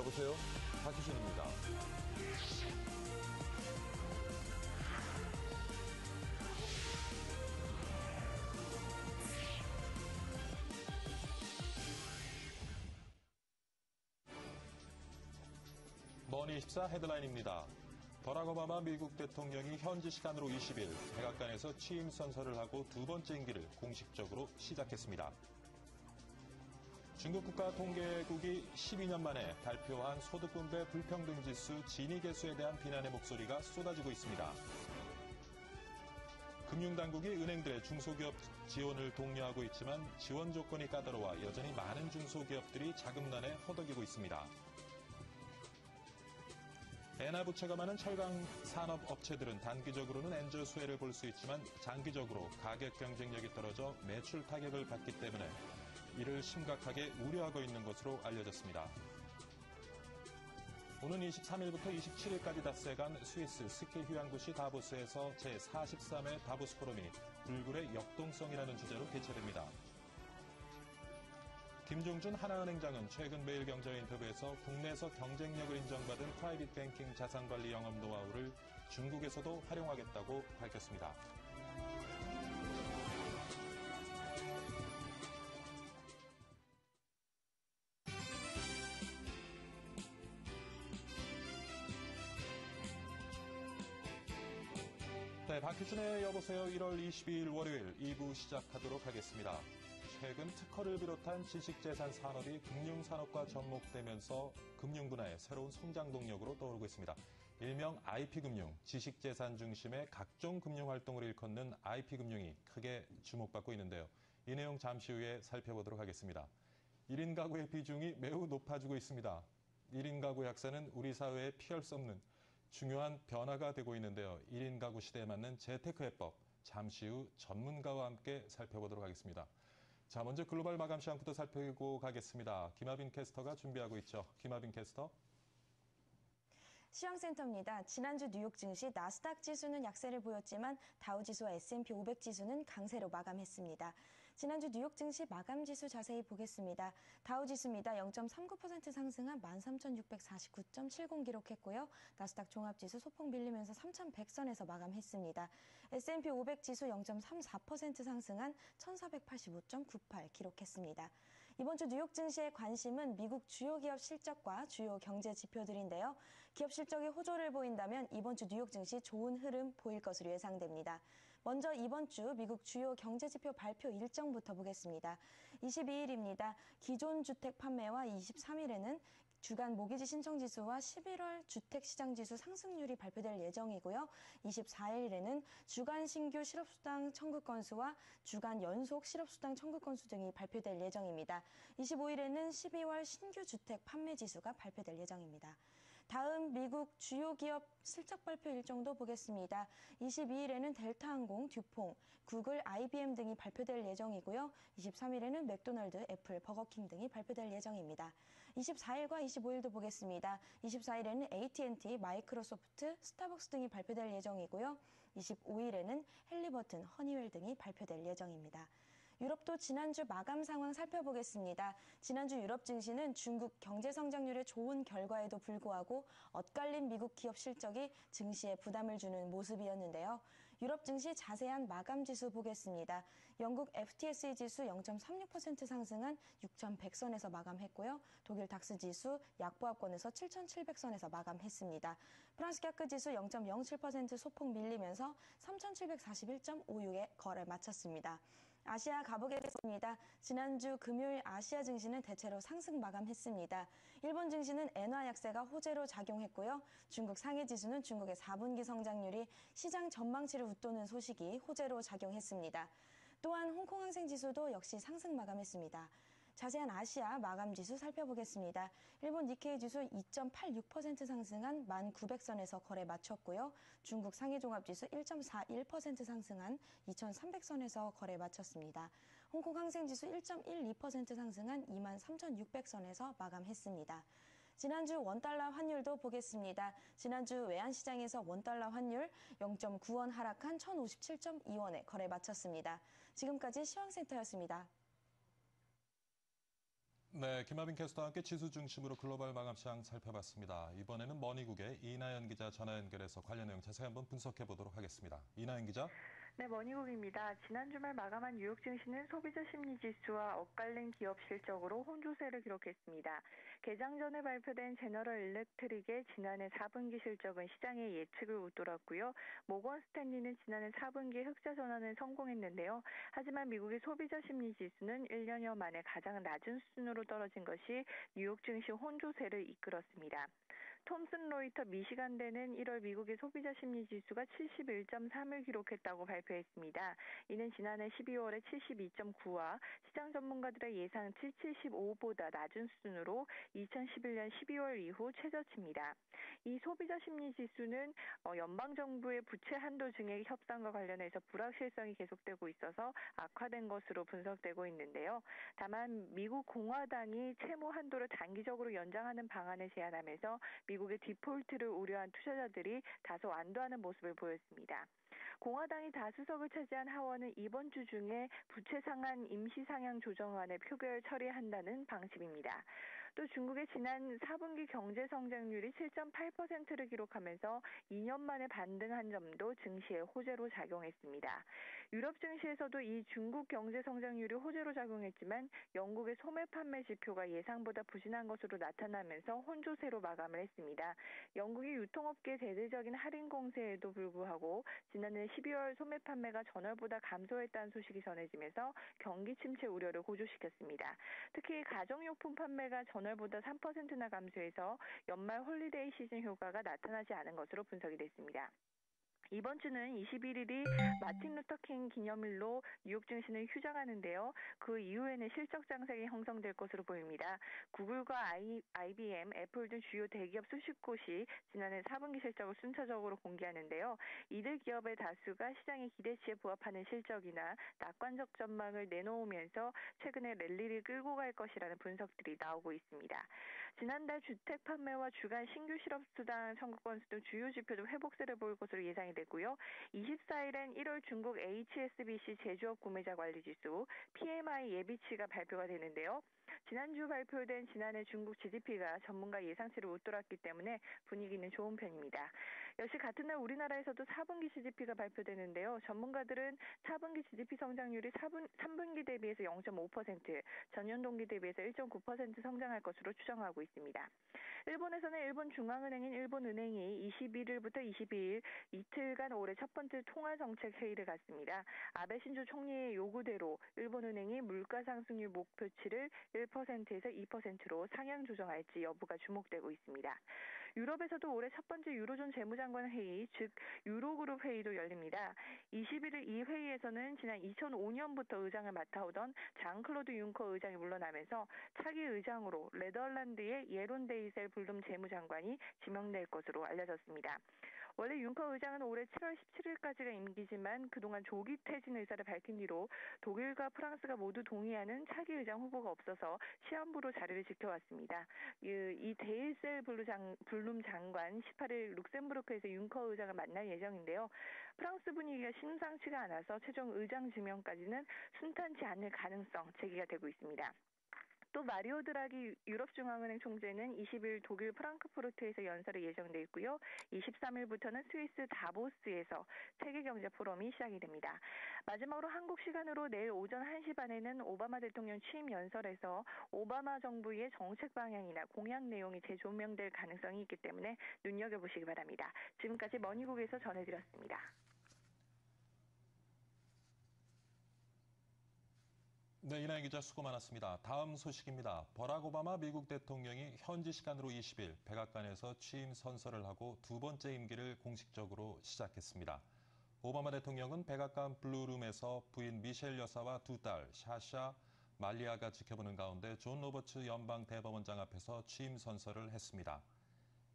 여보세요? 박희준입니다. 머니24 헤드라인입니다. 버락 오바마 미국 대통령이 현지 시간으로 20일 백악관에서 취임 선서를 하고 두 번째 임기를 공식적으로 시작했습니다. 중국 국가통계국이 12년 만에 발표한 소득분배 불평등지수 지니 개수에 대한 비난의 목소리가 쏟아지고 있습니다. 금융당국이 은행들의 중소기업 지원을 독려하고 있지만 지원 조건이 까다로워 여전히 많은 중소기업들이 자금난에 허덕이고 있습니다. 엔화 부채가 많은 철강 산업 업체들은 단기적으로는 엔저 수혜를 볼 수 있지만 장기적으로 가격 경쟁력이 떨어져 매출 타격을 받기 때문에 이를 심각하게 우려하고 있는 것으로 알려졌습니다. 오는 23일부터 27일까지 닷새간 스위스 스키 휴양도시 다보스에서 제43회 다보스 포럼이 불굴의 역동성이라는 주제로 개최됩니다. 김종준 하나은행장은 최근 매일경제 인터뷰에서 국내에서 경쟁력을 인정받은 프라이빗 뱅킹 자산관리 영업 노하우를 중국에서도 활용하겠다고 밝혔습니다. 네, 박희준의 여보세요 1월 22일 월요일 2부 시작하도록 하겠습니다. 최근 특허를 비롯한 지식재산 산업이 금융산업과 접목되면서 금융분야의 새로운 성장 동력으로 떠오르고 있습니다. 일명 IP금융, 지식재산 중심의 각종 금융활동을 일컫는 IP금융이 크게 주목받고 있는데요. 이 내용 잠시 후에 살펴보도록 하겠습니다. 1인 가구의 비중이 매우 높아지고 있습니다. 1인 가구 약세는 우리 사회에 피할 수 없는 중요한 변화가 되고 있는데요. 1인 가구 시대에 맞는 재테크 해법, 잠시 후 전문가와 함께 살펴보도록 하겠습니다. 자, 먼저 글로벌 마감 시황부터 살펴보고 가겠습니다. 김하빈 캐스터가 준비하고 있죠. 김하빈 캐스터. 시황센터입니다. 지난주 뉴욕 증시 나스닥 지수는 약세를 보였지만 다우지수와 S&P 500 지수는 강세로 마감했습니다. 지난주 뉴욕 증시 마감 지수 자세히 보겠습니다. 다우지수입니다. 0.39% 상승한 13,649.70 기록했고요. 나스닥 종합지수 소폭 밀리면서 3,100선에서 마감했습니다. S&P 500 지수 0.34% 상승한 1,485.98 기록했습니다. 이번 주 뉴욕 증시의 관심은 미국 주요 기업 실적과 주요 경제 지표들인데요. 기업 실적이 호조를 보인다면 이번 주 뉴욕 증시 좋은 흐름 보일 것으로 예상됩니다. 먼저 이번 주 미국 주요 경제지표 발표 일정부터 보겠습니다. 22일입니다. 기존 주택 판매와 23일에는 주간 모기지 신청지수와 11월 주택시장지수 상승률이 발표될 예정이고요. 24일에는 주간 신규 실업수당 청구 건수와 주간 연속 실업수당 청구 건수 등이 발표될 예정입니다. 25일에는 12월 신규 주택 판매지수가 발표될 예정입니다. 다음 미국 주요 기업 실적 발표 일정도 보겠습니다. 22일에는 델타항공, 듀퐁, 구글, IBM 등이 발표될 예정이고요. 23일에는 맥도날드, 애플, 버거킹 등이 발표될 예정입니다. 24일과 25일도 보겠습니다. 24일에는 AT&T, 마이크로소프트, 스타벅스 등이 발표될 예정이고요. 25일에는 헬리버튼, 허니웰 등이 발표될 예정입니다. 유럽도 지난주 마감 상황 살펴보겠습니다. 지난주 유럽 증시는 중국 경제 성장률의 좋은 결과에도 불구하고 엇갈린 미국 기업 실적이 증시에 부담을 주는 모습이었는데요. 유럽 증시 자세한 마감 지수 보겠습니다. 영국 FTSE 지수 0.36% 상승한 6,100선에서 마감했고요. 독일 닥스 지수 약보합권에서 7,700선에서 마감했습니다. 프랑스 캬크 지수 0.07% 소폭 밀리면서 3,741.56에 거래 마쳤습니다. 아시아 가보겠습니다. 지난주 금요일 아시아 증시는 대체로 상승 마감했습니다. 일본 증시는 엔화 약세가 호재로 작용했고요. 중국 상해 지수는 중국의 4분기 성장률이 시장 전망치를 웃도는 소식이 호재로 작용했습니다. 또한 홍콩 항생 지수도 역시 상승 마감했습니다. 자세한 아시아 마감 지수 살펴보겠습니다. 일본 니케이 지수 2.86% 상승한 1,900선에서 거래 마쳤고요. 중국 상해 종합 지수 1.41% 상승한 2,300선에서 거래 마쳤습니다. 홍콩 항생 지수 1.12% 상승한 23,600선에서 마감했습니다. 지난주 원달러 환율도 보겠습니다. 지난주 외환시장에서 원달러 환율 0.9원 하락한 1,057.2원에 거래 마쳤습니다. 지금까지 시황센터였습니다. 네, 김하빈 캐스터와 함께 지수 중심으로 글로벌 마감 시장 살펴봤습니다. 이번에는 머니국의 이나연 기자 전화 연결해서 관련 내용 자세히 한번 분석해 보도록 하겠습니다. 이나연 기자. 네, 머니국입니다. 지난 주말 마감한 뉴욕 증시는 소비자 심리 지수와 엇갈린 기업 실적으로 혼조세를 기록했습니다. 개장 전에 발표된 제너럴 일렉트릭의 지난해 4분기 실적은 시장의 예측을 웃돌았고요. 모건 스탠리는 지난해 4분기 흑자 전환에 성공했는데요. 하지만 미국의 소비자 심리 지수는 1년여 만에 가장 낮은 수준으로 떨어진 것이 뉴욕 증시 혼조세를 이끌었습니다. 톰슨 로이터 미시간대는 1월 미국의 소비자 심리 지수가 71.3을 기록했다고 발표했습니다. 이는 지난해 12월의 72.9와 시장 전문가들의 예상 75보다 낮은 수준으로 2011년 12월 이후 최저치입니다. 이 소비자 심리 지수는 연방정부의 부채 한도 증액 협상과 관련해서 불확실성이 계속되고 있어서 악화된 것으로 분석되고 있는데요. 다만 미국 공화당이 채무 한도를 단기적으로 연장하는 방안을 제안하면서 미국의 디폴트를 우려한 투자자들이 다소 안도하는 모습을 보였습니다. 공화당이 다수석을 차지한 하원은 이번 주 중에 부채 상한 임시 상향 조정안을 표결 처리한다는 방침입니다. 또 중국의 지난 4분기 경제 성장률이 7.8%를 기록하면서 2년 만에 반등한 점도 증시에 호재로 작용했습니다. 유럽 증시에서도 이 중국 경제 성장률이 호재로 작용했지만 영국의 소매 판매 지표가 예상보다 부진한 것으로 나타나면서 혼조세로 마감을 했습니다. 영국이 유통업계 대대적인 할인 공세에도 불구하고 지난해 12월 소매 판매가 전월보다 감소했다는 소식이 전해지면서 경기 침체 우려를 고조시켰습니다. 특히 가정용품 판매가 전월보다 3%나 감소해서 연말 홀리데이 시즌 효과가 나타나지 않은 것으로 분석이 됐습니다. 이번 주는 21일이 마틴 루터킹 기념일로 뉴욕 증시는 휴장하는데요. 그 이후에는 실적 장색이 형성될 것으로 보입니다. 구글과 IBM, 애플 등 주요 대기업 수십 곳이 지난해 4분기 실적을 순차적으로 공개하는데요. 이들 기업의 다수가 시장의 기대치에 부합하는 실적이나 낙관적 전망을 내놓으면서 최근에 랠리를 끌고 갈 것이라는 분석들이 나오고 있습니다. 지난달 주택 판매와 주간 신규 실업수당 청구 건수 등 주요 지표도 회복세를 보일 것으로 예상이 되고요. 24일엔 1월 중국 HSBC 제조업 구매자 관리 지수 PMI 예비치가 발표가 되는데요. 지난주 발표된 지난해 중국 GDP가 전문가 예상치를 웃돌았기 때문에 분위기는 좋은 편입니다. 역시 같은 날 우리나라에서도 4분기 GDP가 발표되는데요. 전문가들은 4분기 GDP 성장률이 3분기 대비해서 0.5%, 전년 동기 대비해서 1.9% 성장할 것으로 추정하고 있습니다. 일본에서는 일본 중앙은행인 일본은행이 21일부터 22일 이틀간 올해 첫 번째 통화정책 회의를 갖습니다. 아베 신조 총리의 요구대로 일본은행이 물가 상승률 목표치를 1%에서 2%로 상향 조정할지 여부가 주목되고 있습니다. 유럽에서도 올해 첫 번째 유로존 재무장관 회의, 즉 유로그룹 회의도 열립니다. 21일 이 회의에서는 지난 2005년부터 의장을 맡아오던 장클로드 융커 의장이 물러나면서 차기 의장으로 네덜란드의 예론 데이셀 블룸 재무장관이 지명될 것으로 알려졌습니다. 원래 융커 의장은 올해 7월 17일까지가 임기지만 그동안 조기 퇴진 의사를 밝힌 뒤로 독일과 프랑스가 모두 동의하는 차기 의장 후보가 없어서 시한부로 자리를 지켜왔습니다. 이 데이셀 블룸 장관 18일 룩셈부르크에서 융커 의장을 만날 예정인데요. 프랑스 분위기가 심상치가 않아서 최종 의장 지명까지는 순탄치 않을 가능성 제기가 되고 있습니다. 또 마리오 드라기 유럽중앙은행 총재는 20일 독일 프랑크푸르트에서 연설이 예정돼 있고요. 23일부터는 스위스 다보스에서 세계경제 포럼이 시작이 됩니다. 마지막으로 한국 시간으로 내일 오전 1시 반에는 오바마 대통령 취임 연설에서 오바마 정부의 정책 방향이나 공약 내용이 재조명될 가능성이 있기 때문에 눈여겨보시기 바랍니다. 지금까지 머니국에서 전해드렸습니다. 네, 이나연 기자 수고 많았습니다. 다음 소식입니다. 버락 오바마 미국 대통령이 현지 시간으로 20일 백악관에서 취임 선서를 하고 두 번째 임기를 공식적으로 시작했습니다. 오바마 대통령은 백악관 블루룸에서 부인 미셸 여사와 두 딸 샤샤, 말리아가 지켜보는 가운데 존 로버츠 연방 대법원장 앞에서 취임 선서를 했습니다.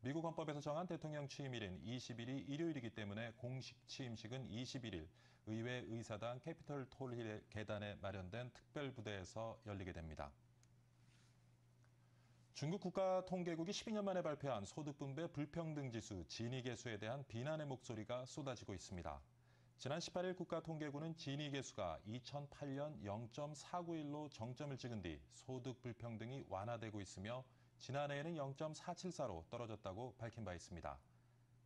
미국 헌법에서 정한 대통령 취임일인 20일이 일요일이기 때문에 공식 취임식은 21일 의회 의사당 캐피털 톨힐 계단에 마련된 특별부대에서 열리게 됩니다. 중국 국가통계국이 12년 만에 발표한 소득분배 불평등 지수 지니 계수에 대한 비난의 목소리가 쏟아지고 있습니다. 지난 18일 국가통계부는 지니 계수가 2008년 0.491로 정점을 찍은 뒤 소득 불평등이 완화되고 있으며 지난해에는 0.474로 떨어졌다고 밝힌 바 있습니다.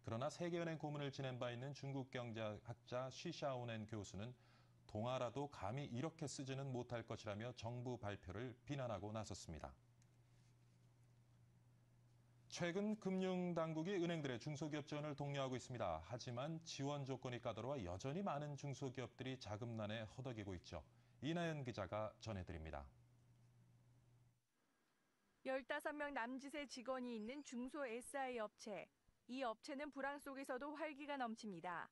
그러나 세계은행 고문을 지낸 바 있는 중국 경제학자 쉬샤오넨 교수는 동아라도 감히 이렇게 쓰지는 못할 것이라며 정부 발표를 비난하고 나섰습니다. 최근 금융당국이 은행들의 중소기업 지원을 독려하고 있습니다. 하지만 지원 조건이 까다로워 여전히 많은 중소기업들이 자금난에 허덕이고 있죠. 이나연 기자가 전해드립니다. 15명 남짓의 직원이 있는 중소 SI 업체. 이 업체는 불황 속에서도 활기가 넘칩니다.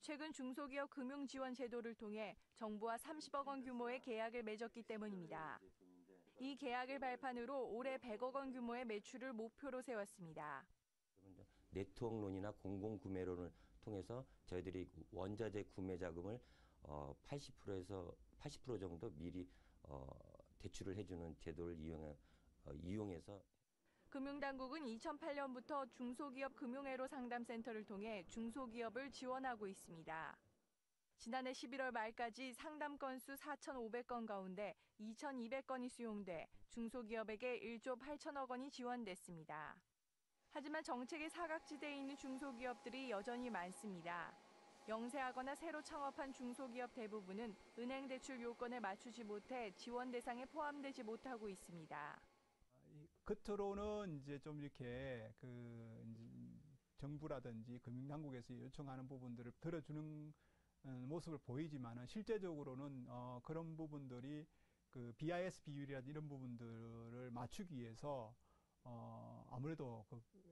최근 중소기업 금융지원 제도를 통해 정부와 30억 원 규모의 계약을 맺었기 때문입니다. 이 계약을 발판으로 올해 100억 원 규모의 매출을 목표로 세웠습니다. 네트워크론이나 공공구매론을 통해서 저희들이 원자재 구매 자금을 80%에서 80% 정도 미리 대출을 해주는 제도를 이용해서 금융당국은 2008년부터 중소기업 금융회로 상담센터를 통해 중소기업을 지원하고 있습니다. 지난해 11월 말까지 상담 건수 4,500건 가운데 2,200건이 수용돼 중소기업에게 1조 8천억 원이 지원됐습니다. 하지만 정책의 사각지대에 있는 중소기업들이 여전히 많습니다. 영세하거나 새로 창업한 중소기업 대부분은 은행 대출 요건에 맞추지 못해 지원 대상에 포함되지 못하고 있습니다. 겉으로는 이제 좀 이렇게 정부라든지 금융당국에서 요청하는 부분들을 들어주는 모습을 보이지만은 실제적으로는 그런 부분들이 BIS 비율이라든지 이런 부분들을 맞추기 위해서 아무래도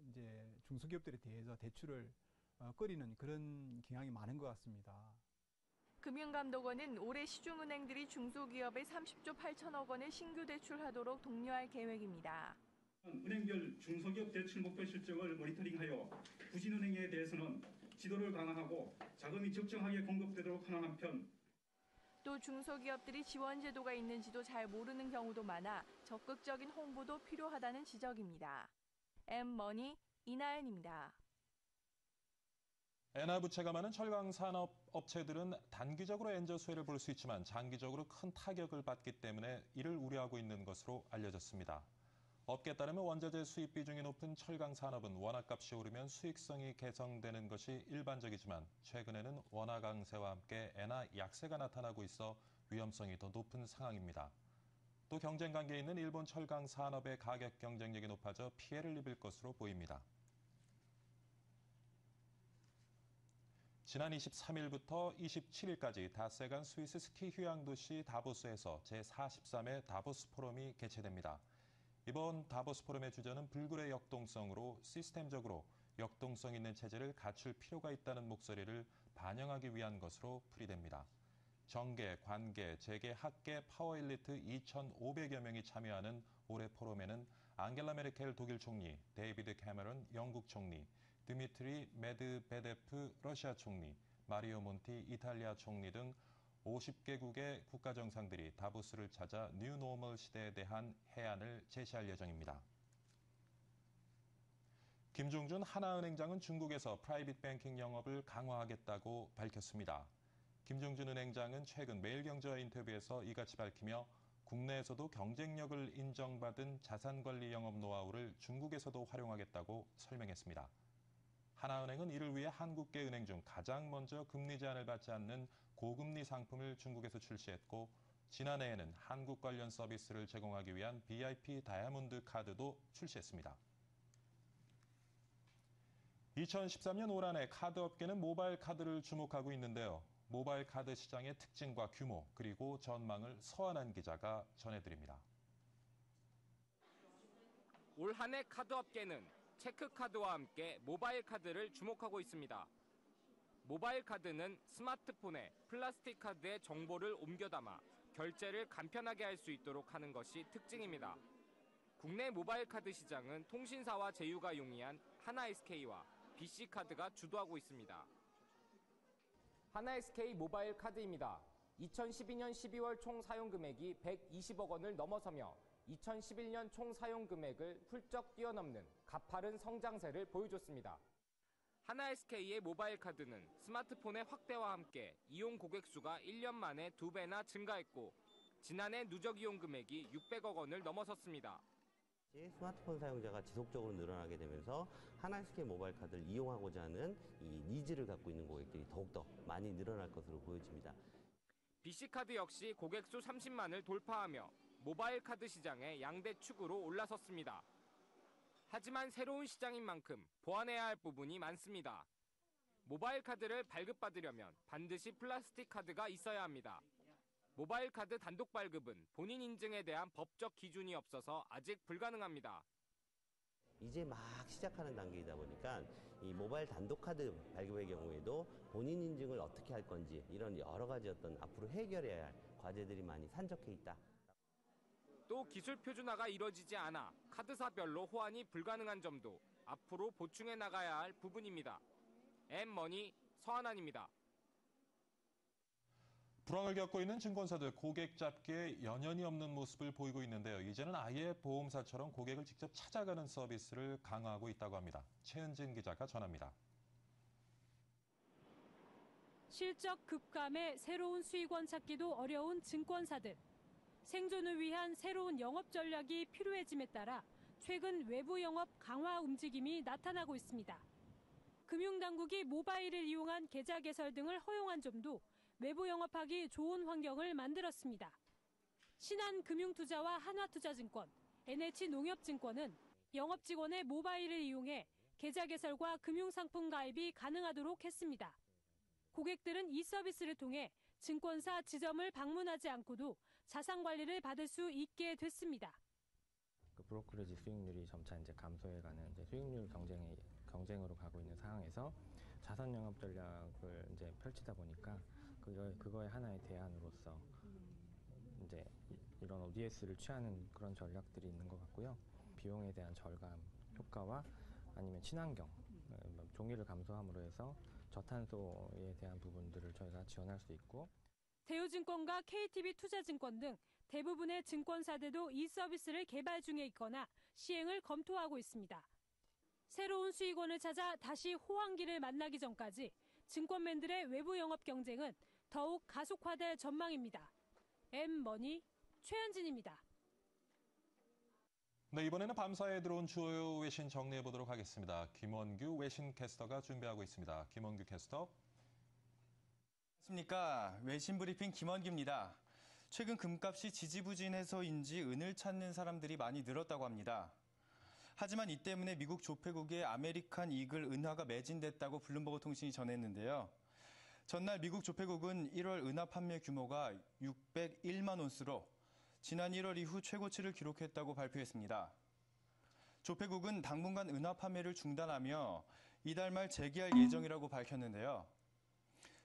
이제 중소기업들에 대해서 대출을 꺼리는 그런 경향이 많은 것 같습니다. 금융감독원은 올해 시중은행들이 중소기업에 30조 8천억 원을 신규 대출하도록 독려할 계획입니다. 은행별 중소기업 대출 목표 실적을 모니터링하여 부진은행에 대해서는 지도를 강화하고 자금이 적정하게 공급되도록 하는 한편 또 중소기업들이 지원 제도가 있는지도 잘 모르는 경우도 많아 적극적인 홍보도 필요하다는 지적입니다. M머니 이나연입니다. 엔화 부채가 많은 철강 산업 업체들은 단기적으로 엔저 수혜를 볼 수 있지만 장기적으로 큰 타격을 받기 때문에 이를 우려하고 있는 것으로 알려졌습니다. 업계에 따르면 원자재 수입 비중이 높은 철강 산업은 원화값이 오르면 수익성이 개선되는 것이 일반적이지만 최근에는 원화 강세와 함께 엔화 약세가 나타나고 있어 위험성이 더 높은 상황입니다. 또 경쟁 관계에 있는 일본 철강 산업의 가격 경쟁력이 높아져 피해를 입을 것으로 보입니다. 지난 23일부터 27일까지 닷새간 스위스 스키 휴양 도시 다보스에서 제43회 다보스 포럼이 개최됩니다. 이번 다보스 포럼의 주제는 불굴의 역동성으로 시스템적으로 역동성 있는 체제를 갖출 필요가 있다는 목소리를 반영하기 위한 것으로 풀이됩니다. 정계, 관계, 재계, 학계, 파워엘리트 2,500여 명이 참여하는 올해 포럼에는 앙겔라 메르켈 독일 총리, 데이비드 캐머런 영국 총리, 드미트리 메드베데프 러시아 총리, 마리오 몬티 이탈리아 총리 등 50개국의 국가정상들이 다보스를 찾아 뉴노멀 시대에 대한 해안을 제시할 예정입니다. 김종준 하나은행장은 중국에서 프라이빗 뱅킹 영업을 강화하겠다고 밝혔습니다. 김종준 은행장은 최근 매일경제와 인터뷰에서 이같이 밝히며 국내에서도 경쟁력을 인정받은 자산관리 영업 노하우를 중국에서도 활용하겠다고 설명했습니다. 하나은행은 이를 위해 한국계 은행 중 가장 먼저 금리 제한을 받지 않는 고금리 상품을 중국에서 출시했고 지난해에는 한국 관련 서비스를 제공하기 위한 VIP 다이아몬드 카드도 출시했습니다. 2013년 올 한 해 카드업계는 모바일 카드를 주목하고 있는데요. 모바일 카드 시장의 특징과 규모 그리고 전망을 서한한 기자가 전해드립니다. 올 한 해 카드업계는 체크카드와 함께 모바일 카드를 주목하고 있습니다. 모바일 카드는 스마트폰에 플라스틱 카드의 정보를 옮겨 담아 결제를 간편하게 할 수 있도록 하는 것이 특징입니다. 국내 모바일 카드 시장은 통신사와 제휴가 용이한 하나SK와 BC카드가 주도하고 있습니다. 하나SK 모바일 카드입니다. 2012년 12월 총 사용 금액이 120억 원을 넘어서며 2011년 총 사용 금액을 훌쩍 뛰어넘는 가파른 성장세를 보여줬습니다. 하나SK의 모바일 카드는 스마트폰의 확대와 함께 이용 고객 수가 1년 만에 2배나 증가했고 지난해 누적 이용 금액이 600억 원을 넘어섰습니다. 스마트폰 사용자가 지속적으로 늘어나게 되면서 하나SK 모바일 카드를 이용하고자 하는 이 니즈를 갖고 있는 고객들이 더욱더 많이 늘어날 것으로 보여집니다. BC카드 역시 고객 수 30만을 돌파하며 모바일 카드 시장의 양대 축으로 올라섰습니다. 하지만 새로운 시장인 만큼 보완해야 할 부분이 많습니다. 모바일 카드를 발급받으려면 반드시 플라스틱 카드가 있어야 합니다. 모바일 카드 단독 발급은 본인 인증에 대한 법적 기준이 없어서 아직 불가능합니다. 이제 막 시작하는 단계이다 보니까 이 모바일 단독 카드 발급의 경우에도 본인 인증을 어떻게 할 건지 이런 여러 가지 어떤 앞으로 해결해야 할 과제들이 많이 산적해 있다. 또 기술 표준화가 이뤄지지 않아 카드사별로 호환이 불가능한 점도 앞으로 보충해 나가야 할 부분입니다. M머니 서한환입니다. 불황을 겪고 있는 증권사들 고객 잡기에 연연이 없는 모습을 보이고 있는데요. 이제는 아예 보험사처럼 고객을 직접 찾아가는 서비스를 강화하고 있다고 합니다. 최은진 기자가 전합니다. 실적 급감에 새로운 수익원 찾기도 어려운 증권사들. 생존을 위한 새로운 영업 전략이 필요해짐에 따라 최근 외부 영업 강화 움직임이 나타나고 있습니다. 금융당국이 모바일을 이용한 계좌 개설 등을 허용한 점도 외부 영업하기 좋은 환경을 만들었습니다. 신한금융투자와 한화투자증권, NH농협증권은 영업 직원의 모바일을 이용해 계좌 개설과 금융상품 가입이 가능하도록 했습니다. 고객들은 이 서비스를 통해 증권사 지점을 방문하지 않고도 자산 관리를 받을 수 있게 됐습니다. 브로커리지 수익률이 점차 이제 감소해가는 수익률 경쟁으로 가고 있는 상황에서 자선 영업 전략을 이제 펼치다 보니까 그거의 하나의 대안으로서 이제 이런 ODS를 취하는 그런 전략들이 있는 것 같고요. 비용에 대한 절감 효과와 아니면 친환경, 종이를 감소함으로 해서 저탄소에 대한 부분들을 저희가 지원할 수 있고. 대우증권과 KTB투자증권 등 대부분의 증권사들도 이 서비스를 개발 중에 있거나 시행을 검토하고 있습니다. 새로운 수익원을 찾아 다시 호황기를 만나기 전까지 증권맨들의 외부 영업 경쟁은 더욱 가속화될 전망입니다. M머니 최현진입니다. 네, 이번에는 밤사이에 들어온 주요 외신 정리해 보도록 하겠습니다. 김원규 외신 캐스터가 준비하고 있습니다. 김원규 캐스터. 안녕하십니까. 외신 브리핑 김원규입니다. 최근 금값이 지지부진해서인지 은을 찾는 사람들이 많이 늘었다고 합니다. 하지만 이 때문에 미국 조폐국의 아메리칸 이글 은화가 매진됐다고 블룸버그 통신이 전했는데요. 전날 미국 조폐국은 1월 은화 판매 규모가 601만 온스로 지난 1월 이후 최고치를 기록했다고 발표했습니다. 조폐국은 당분간 은화 판매를 중단하며 이달 말 재개할 예정이라고 밝혔는데요.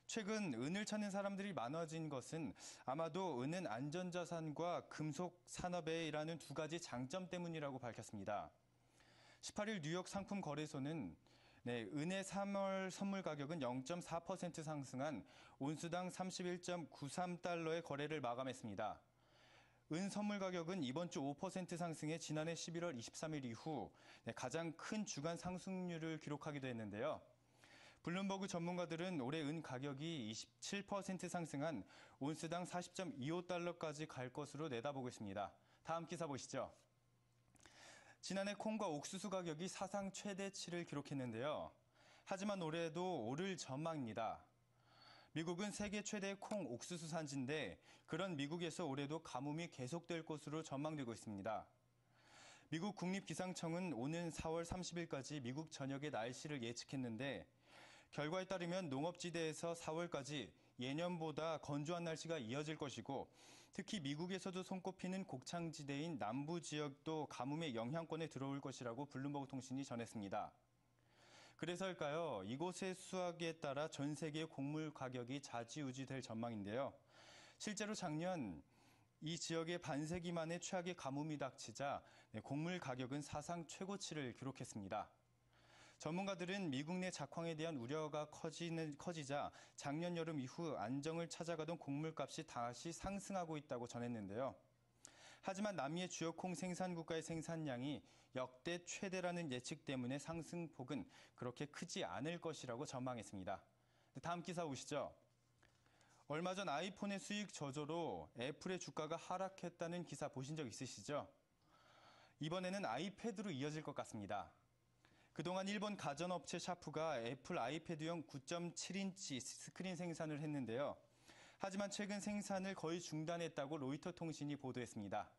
최근 은을 찾는 사람들이 많아진 것은 아마도 은은 안전자산과 금속 산업에 일하는 두 가지 장점 때문이라고 밝혔습니다. 18일 뉴욕 상품 거래소는 은의 3월 선물 가격은 0.4% 상승한 온수당 31.93달러의 거래를 마감했습니다. 은 선물 가격은 이번 주 5% 상승해 지난해 11월 23일 이후 가장 큰 주간 상승률을 기록하기도 했는데요. 블룸버그 전문가들은 올해 은 가격이 27% 상승한 온스당 40.25달러까지 갈 것으로 내다보고 있습니다. 다음 기사 보시죠. 지난해 콩과 옥수수 가격이 사상 최대치를 기록했는데요. 하지만 올해도 오를 전망입니다. 미국은 세계 최대 콩 옥수수 산지인데 그런 미국에서 올해도 가뭄이 계속될 것으로 전망되고 있습니다. 미국 국립기상청은 오는 4월 30일까지 미국 전역의 날씨를 예측했는데 결과에 따르면 농업지대에서 4월까지 예년보다 건조한 날씨가 이어질 것이고 특히 미국에서도 손꼽히는 곡창지대인 남부 지역도 가뭄의 영향권에 들어올 것이라고 블룸버그 통신이 전했습니다. 그래서일까요? 이곳의 수확에 따라 전 세계 곡물 가격이 좌지우지될 전망인데요. 실제로 작년 이 지역의 반세기 만에 최악의 가뭄이 닥치자 곡물 가격은 사상 최고치를 기록했습니다. 전문가들은 미국 내 작황에 대한 우려가 커지자 작년 여름 이후 안정을 찾아가던 곡물값이 다시 상승하고 있다고 전했는데요. 하지만 남미의 주요 콩 생산국가의 생산량이 역대 최대라는 예측 때문에 상승폭은 그렇게 크지 않을 것이라고 전망했습니다. 다음 기사 보시죠. 얼마 전 아이폰의 수익 저조로 애플의 주가가 하락했다는 기사 보신 적 있으시죠? 이번에는 아이패드로 이어질 것 같습니다. 그동안 일본 가전업체 샤프가 애플 아이패드용 9.7인치 스크린 생산을 했는데요. 하지만 최근 생산을 거의 중단했다고 로이터 통신이 보도했습니다.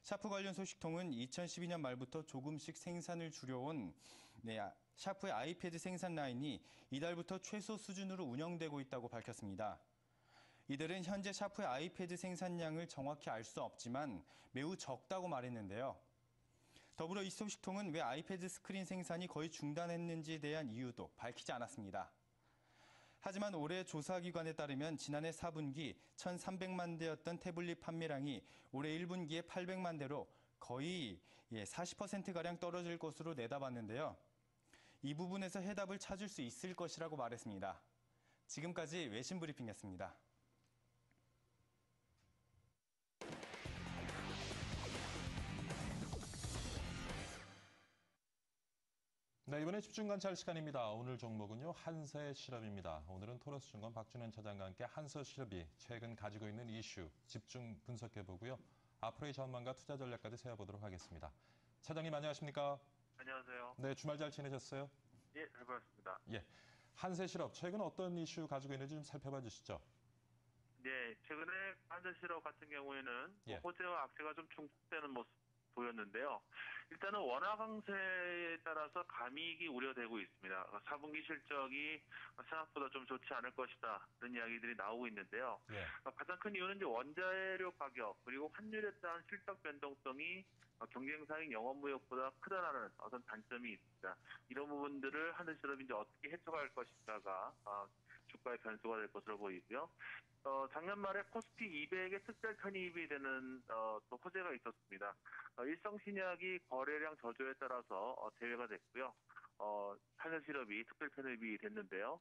샤프 관련 소식통은 2012년 말부터 조금씩 생산을 줄여온 샤프의 아이패드 생산 라인이 이달부터 최소 수준으로 운영되고 있다고 밝혔습니다. 이들은 현재 샤프의 아이패드 생산량을 정확히 알 수 없지만 매우 적다고 말했는데요. 더불어 이 소식통은 왜 아이패드 스크린 생산이 거의 중단했는지에 대한 이유도 밝히지 않았습니다. 하지만 올해 조사기관에 따르면 지난해 4분기 1,300만 대였던 태블릿 판매량이 올해 1분기에 800만 대로 거의 40%가량 떨어질 것으로 내다봤는데요. 이 부분에서 해답을 찾을 수 있을 것이라고 말했습니다. 지금까지 외신 브리핑이었습니다. 네, 이번에 집중 관찰 시간입니다. 오늘 종목은요, 한세실업입니다. 오늘은 토러스증권 박준현 차장과 함께 한세실업이 최근 가지고 있는 이슈 집중 분석해보고요. 앞으로의 전망과 투자 전략까지 세워보도록 하겠습니다. 차장님 안녕하십니까? 안녕하세요. 네, 주말 잘 지내셨어요? 예, 잘 보냈습니다. 예, 한세실업 최근 어떤 이슈 가지고 있는지 좀 살펴봐 주시죠. 네, 최근에 한세실업 같은 경우에는 예. 호재와 악재가 좀 중복되는 모습 보였는데요. 일단은 원화 강세에 따라서 감익이 우려되고 있습니다. 4분기 실적이 생각보다 좀 좋지 않을 것이다. 이런 이야기들이 나오고 있는데요. 예. 가장 큰 이유는 이제 원자재료 가격 그리고 환율에 따른 실적 변동성이 경쟁사인 영업무역보다 크다라는 어떤 단점이 있습니다. 이런 부분들을 한세실업이 이제 어떻게 해소할 것인가가 주가의 변수가 될 것으로 보이고요. 작년 말에 코스피 200에 특별 편입이 되는 또 호재가 있었습니다. 일성 신약이 거래량 저조에 따라서 제외가 됐고요. 한세실업이 특별 편입이 됐는데요.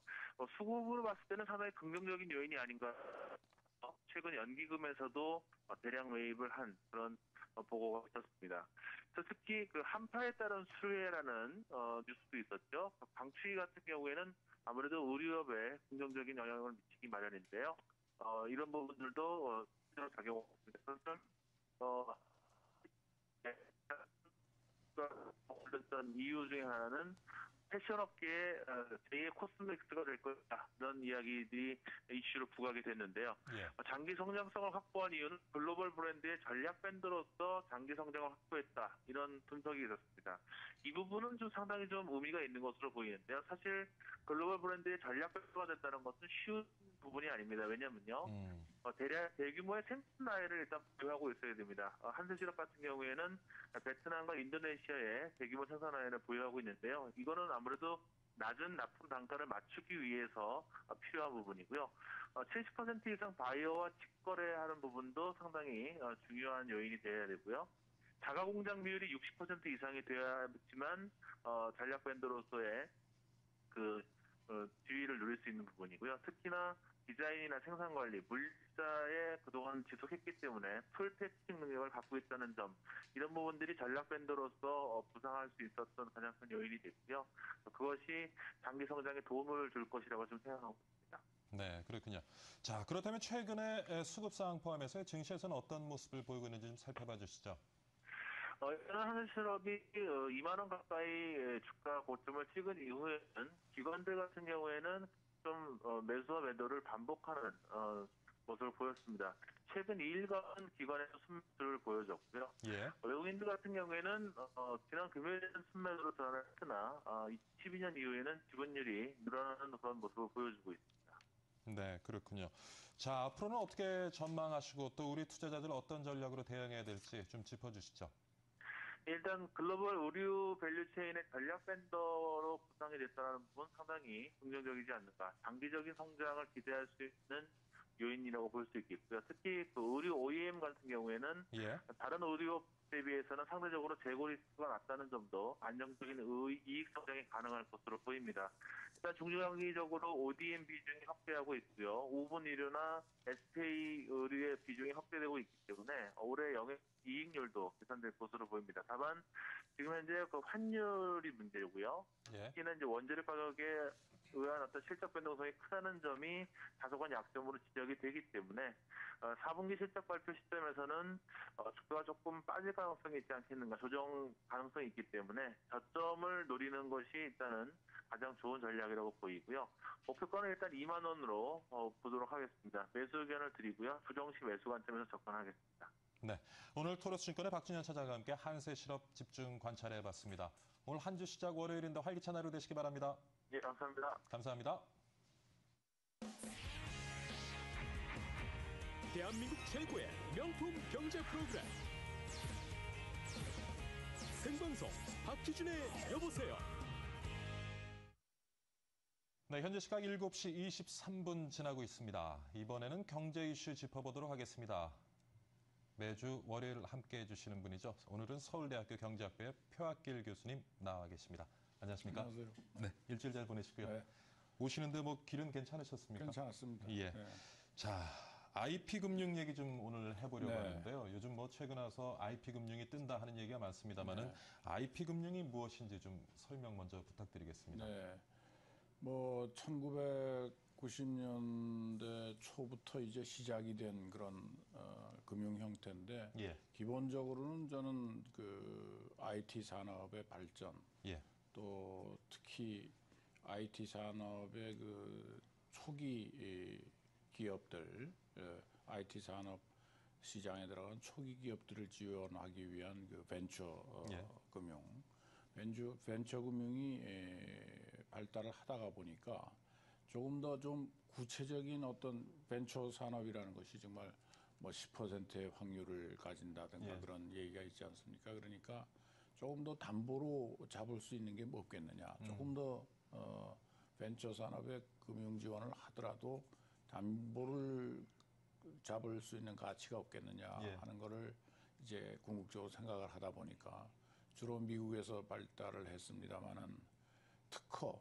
수급으로 봤을 때는 상당히 긍정적인 요인이 아닌가. 최근 연기금에서도 대량 매입을 한 그런 보고가 있었습니다. 특히 그 한파에 따른 수혜라는 뉴스도 있었죠. 방출이 같은 경우에는 아무래도 의료업에 긍정적인 영향을 미치기 마련인데요. 이런 부분들도 작용합니다. 올렸던 이유 중에 하나는 패션업계의 제2의 코스메틱스가 될 것이다. 이런 이야기들이 이슈로 부각이 됐는데요. 예. 장기 성장성을 확보한 이유는 글로벌 브랜드의 전략 밴드로서 장기 성장을 확보했다. 이런 분석이 있었습니다. 이 부분은 좀 상당히 좀 의미가 있는 것으로 보이는데요. 사실 글로벌 브랜드의 전략 밴드가 됐다는 것은 쉬운 부분이 아닙니다. 왜냐면요. 대규모의 생산 라인을 일단 보유하고 있어야 됩니다. 한세실업 같은 경우에는 베트남과 인도네시아에 대규모 생산 라인을 보유하고 있는데요. 이거는 아무래도 낮은 납품 단가를 맞추기 위해서 필요한 부분이고요. 70% 이상 바이어와 직거래하는 부분도 상당히 중요한 요인이 되어야 되고요. 자가 공장 비율이 60% 이상이 되어야지만 전략 밴드로서의 지위를 누릴 수 있는 부분이고요. 특히나 디자인이나 생산관리, 물자에 그동안 지속했기 때문에 풀 패키징 능력을 갖고 있다는 점, 이런 부분들이 전략 밴드로서 부상할 수 있었던 가장 큰 요인이 됐고요. 그것이 장기 성장에 도움을 줄 것이라고 좀 생각하고 있습니다. 네, 그렇군요. 자, 그렇다면 최근에 수급 상황 포함해서 증시에서는 어떤 모습을 보이고 있는지 좀 살펴봐 주시죠. 일단 한세실업이 2만 원 가까이 주가 고점을 찍은 이후에는 기관들 같은 경우에는 좀 매수와 매도를 반복하는 모습을 보였습니다. 최근 2일간 기관에서 순매수를 보여줬고요. 예. 외국인들 같은 경우에는 지난 금요일에는 순매수로 전환했으나 2012년 이후에는 지분율이 늘어나는 그런 모습을 보여주고 있습니다. 네, 그렇군요. 자, 앞으로는 어떻게 전망하시고 또 우리 투자자들 어떤 전략으로 대응해야 될지 좀 짚어주시죠. 일단 글로벌 의류 밸류체인의 전략 밴더로 구성이 됐다는 부분 상당히 긍정적이지 않는가. 장기적인 성장을 기대할 수 있는 요인이라고 볼 수 있겠고요. 특히 그 의류 OEM 같은 경우에는 예. 다른 의류 대비해서는 상대적으로 재고 리스크가 낮다는 점도 안정적인 이익 성장이 가능할 것으로 보입니다. 일단 중장기적으로 ODM 비중이 확대하고 있고요. 5분 의료나 SK 의료의 비중이 확대되고 있기 때문에 올해 영업 이익률도 개선될 것으로 보입니다. 다만 지금 현재 그 환율이 문제고요. 특히나 이제 원재료 가격에 의한 어떤 실적 변동성이 크다는 점이 다소간 약점으로 지적이 되기 때문에 4분기 실적 발표 시점에서는 주가가 조금 빠질 가능성이 있지 않겠는가, 조정 가능성이 있기 때문에 저점을 노리는 것이 일단은 가장 좋은 전략이라고 보이고요. 목표가는 일단 2만 원으로 보도록 하겠습니다. 매수 의견을 드리고요. 조정시 매수 관점에서 접근하겠습니다. 네, 오늘 토로스증권의 박준현 차장과 함께 한세 실업 집중 관찰해봤습니다. 오늘 한 주 시작 월요일인데 활기찬 하루 되시기 바랍니다. 예, 감사합니다. 감사합니다. 대한민국 최고의 명품 경제 프로그램 생방송 박희준의 여보세요. 네, 현재 시각 7시 23분 지나고 있습니다. 이번에는 경제 이슈 짚어보도록 하겠습니다. 매주 월요일 함께해 주시는 분이죠. 오늘은 서울대학교 경제학부의 표학길 교수님 나와 계십니다. 안녕하십니까? 안녕하세요. 네, 일주일 잘 보내시고요. 네. 오시는데 뭐 길은 괜찮으셨습니까? 괜찮았습니다. 예. 네. 자, IP 금융 얘기 좀 오늘 해보려고 네. 하는데요. 요즘 뭐 최근 와서 IP 금융이 뜬다 하는 얘기가 많습니다만은 네. IP 금융이 무엇인지 좀 설명 먼저 부탁드리겠습니다. 네. 뭐 1990년대 초부터 이제 시작이 된 그런 금융 형태인데 예. 기본적으로는 저는 그 IT 산업의 발전, 예. 또 특히 IT 산업의 그 초기 기업들, IT 산업 시장에 들어간 초기 기업들을 지원하기 위한 그 벤처 예. 금융, 벤처 금융이 발달을 하다가 보니까 조금 더 좀 구체적인 어떤 벤처 산업이라는 것이 정말 뭐 10%의 확률을 가진다든가 예. 그런 얘기가 있지 않습니까? 그러니까 조금 더 담보로 잡을 수 있는 게 뭐 없겠느냐. 조금 더 벤처 산업의 금융 지원을 하더라도 담보를 잡을 수 있는 가치가 없겠느냐 예. 하는 거를 이제 궁극적으로 생각을 하다 보니까 주로 미국에서 발달을 했습니다마는 특허,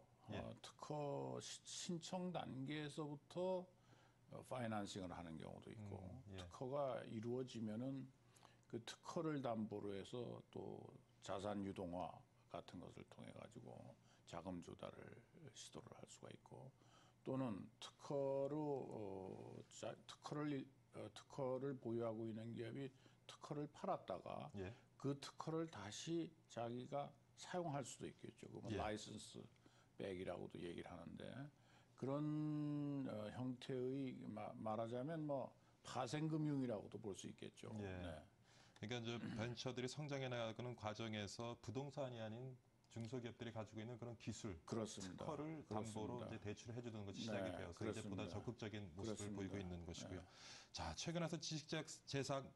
특허 신청 단계에서부터 파이낸싱을 하는 경우도 있고 예. 특허가 이루어지면은 그 특허를 담보로 해서 또 자산 유동화 같은 것을 통해 가지고 자금 조달을 시도를 할 수가 있고 또는 특허를 보유하고 있는 기업이 특허를 팔았다가 예. 그 특허를 다시 자기가 사용할 수도 있겠죠. 그건 예. 라이선스 백이라고도 얘기를 하는데 그런 형태의 말하자면 뭐 파생금융이라고도 볼 수 있겠죠. 예. 네. 그러니까 이제 벤처들이 성장해 나가는 과정에서 부동산이 아닌 중소기업들이 가지고 있는 그런 기술, 그렇습니다. 특허를 담보로 이제 대출을 해주는 것이 시작이 네, 되어서 그렇습니다. 이제 보다 적극적인 모습을 그렇습니다. 보이고 있는 것이고요. 네. 자, 최근 와서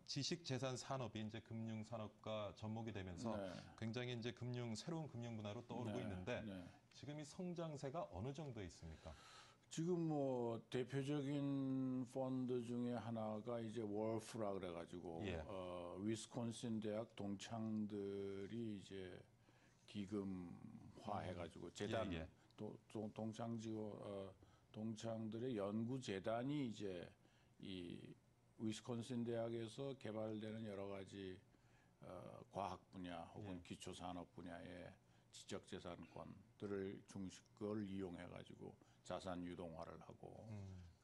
지식재산 산업이 이제 금융 산업과 접목이 되면서 네. 굉장히 이제 새로운 금융 문화로 떠오르고 네, 있는데 네. 지금 이 성장세가 어느 정도에 있습니까? 지금 뭐 대표적인 펀드 중에 하나가 이제 월프라 그래가지고 예. 위스콘신 대학 동창들이 이제 기금화해가지고 재단 예, 예. 동창들의 연구 재단이 이제 이 위스콘신 대학에서 개발되는 여러 가지 과학 분야 혹은 기초 산업 분야의 지적 재산권들을 그걸 이용해 가지고 자산 유동화를 하고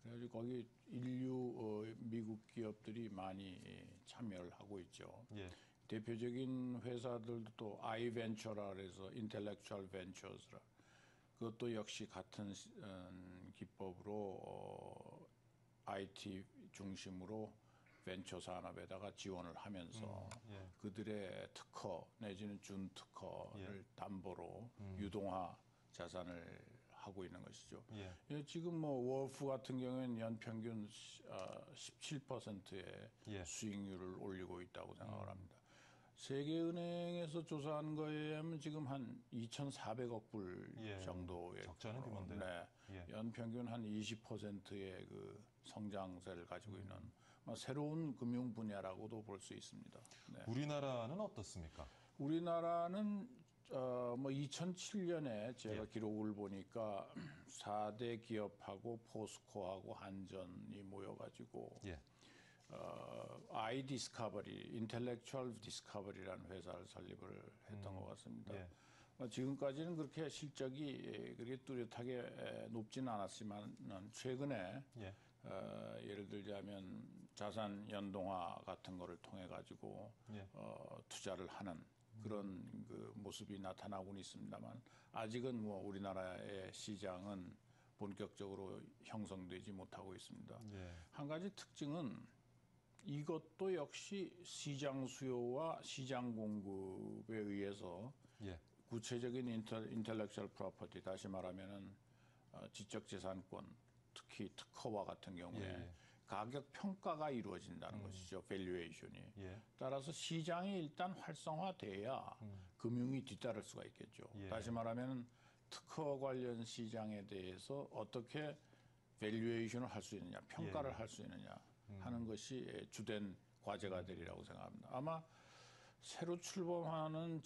그래가지고 거기 미국 기업들이 많이 참여를 하고 있죠. 예. 대표적인 회사들도 또 iVenture라 그래서 Intellectual Ventures라 그것도 역시 같은 기법으로 IT 중심으로 벤처 산업에다가 지원을 하면서 예. 그들의 특허 내지는 준특허를 담보로 유동화 자산을 하고 있는 것이죠. 예. 지금 뭐 월프 같은 경우에는 연평균 17%의 수익률을 올리고 있다고 생각을 합니다. 세계은행에서 조사한 거에 의하면 지금 한 2,400억 불 정도의 적잖은 규모인데요. 네, 연평균 한 20%의 그 성장세를 가지고 있는 새로운 금융 분야라고도 볼 수 있습니다. 네. 우리나라는 어떻습니까? 우리나라는 2007년에 제가 기록을 보니까 4대 기업하고 포스코하고 한전이 모여가지고 아이디스커버리, 인텔렉츄얼 디스커버리라는 회사를 설립을 했던 것 같습니다. 지금까지는 그렇게 실적이 그렇게 뚜렷하게 높지는 않았지만 최근에 예를 들자면 자산 연동화 같은 거를 통해 가지고 투자를 하는 그런 그 모습이 나타나고는 있습니다만 아직은 우리나라의 시장은 본격적으로 형성되지 못하고 있습니다. 한 가지 특징은 이것도 역시 시장 수요와 시장 공급에 의해서 구체적인 인텔렉츄얼 프로퍼티, 다시 말하면은 지적재산권, 특히 특허와 같은 경우에 가격 평가가 이루어진다는 것이죠. 밸류에이션이. 따라서 시장이 일단 활성화돼야 금융이 뒤따를 수가 있겠죠. 다시 말하면 특허 관련 시장에 대해서 어떻게 밸류에이션을 할 수 있느냐, 평가를 할 수 있느냐 하는 것이 주된 과제가 되리라고 생각합니다. 아마 새로 출범하는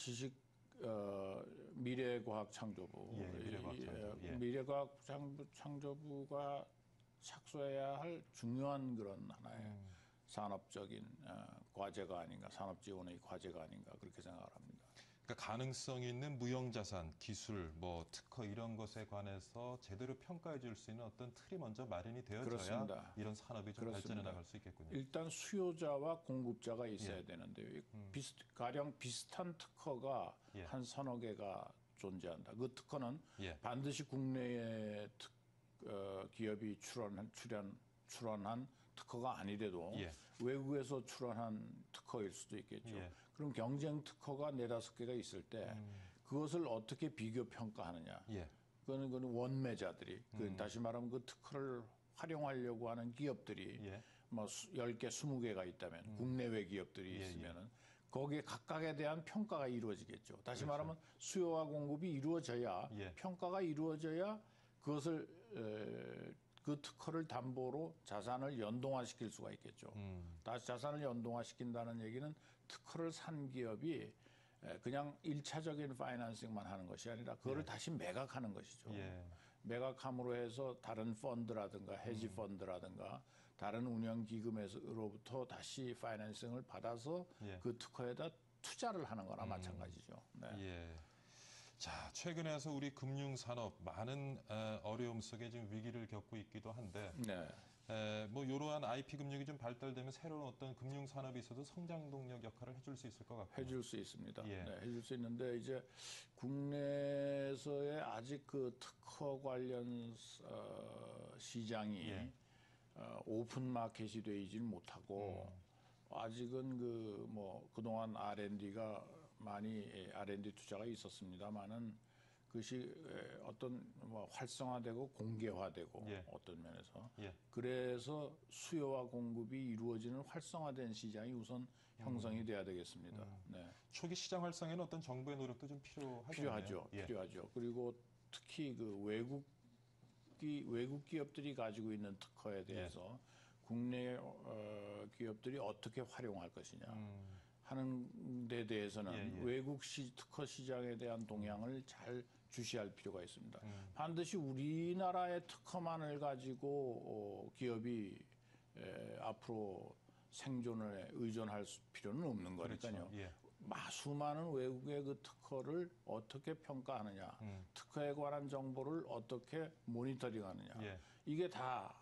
미래과학창조부, 미래과학창조부가 착수해야 할 중요한 그런 하나의 산업적인 과제가 아닌가, 산업 지원의 과제가 아닌가 그렇게 생각을 합니다. 그러니까 가능성 있는 무형자산, 기술, 특허 이런 것에 관해서 제대로 평가해 줄 수 있는 어떤 틀이 먼저 마련이 되어져야 그렇습니다. 이런 산업이 좀 발전해 나갈 수 있겠군요. 일단 수요자와 공급자가 있어야 되는데요. 가령 비슷한 특허가 한 서너 개가 존재한다. 그 특허는 반드시 국내에 기업이 출원한 특허가 아니래도 외국에서 출원한 특허일 수도 있겠죠. 그럼 경쟁 특허가 4-5개가 있을 때 그것을 어떻게 비교 평가하느냐. 그거는 원매자들이 다시 말하면 그 특허를 활용하려고 하는 기업들이 10개, 20개가 있다면 국내외 기업들이 있으면은 거기에 각각에 대한 평가가 이루어지겠죠. 다시 말하면 수요와 공급이 이루어져야 평가가 이루어져야 그것을 그 특허를 담보로 자산을 연동화시킬 수가 있겠죠. 다시 자산을 연동화시킨다는 얘기는 특허를 산 기업이 그냥 1차적인 파이낸싱만 하는 것이 아니라 그거를 다시 매각하는 것이죠. 매각함으로 해서 다른 펀드라든가 헤지 펀드라든가 다른 운영기금으로부터 다시 파이낸싱을 받아서 그 특허에다 투자를 하는 거나 마찬가지죠. 자, 최근에서 우리 금융산업 많은 어려움 속에 지금 위기를 겪고 있기도 한데 이러한 IP 금융이 좀 발달되면 새로운 어떤 금융산업이 있어도 성장 동력 역할을 해줄 수 있을 것 같고요. 해줄 수 있습니다. 해줄 수 있는데 이제 국내에서의 아직 그 특허 관련 시장이 오픈 마켓이 되지는 못하고 아직은 그동안 R&D가 많이 R&D 투자가 있었습니다만은 그것이 어떤 활성화되고 공개화되고 어떤 면에서 그래서 수요와 공급이 이루어지는 활성화된 시장이 우선 형성이 돼야 되겠습니다. 초기 시장 활성에는 어떤 정부의 노력도 좀 필요하죠. 필요하죠. 그리고 특히 그 외국 기업들이 가지고 있는 특허에 대해서 국내 기업들이 어떻게 활용할 것이냐. 하는 데 대해서는 외국 특허 시장에 대한 동향을 잘 주시할 필요가 있습니다. 반드시 우리나라의 특허만을 가지고 기업이 앞으로 생존에 의존할 필요는 없는 거니까요. 수많은 외국의 그 특허를 어떻게 평가하느냐, 특허에 관한 정보를 어떻게 모니터링하느냐, 이게 다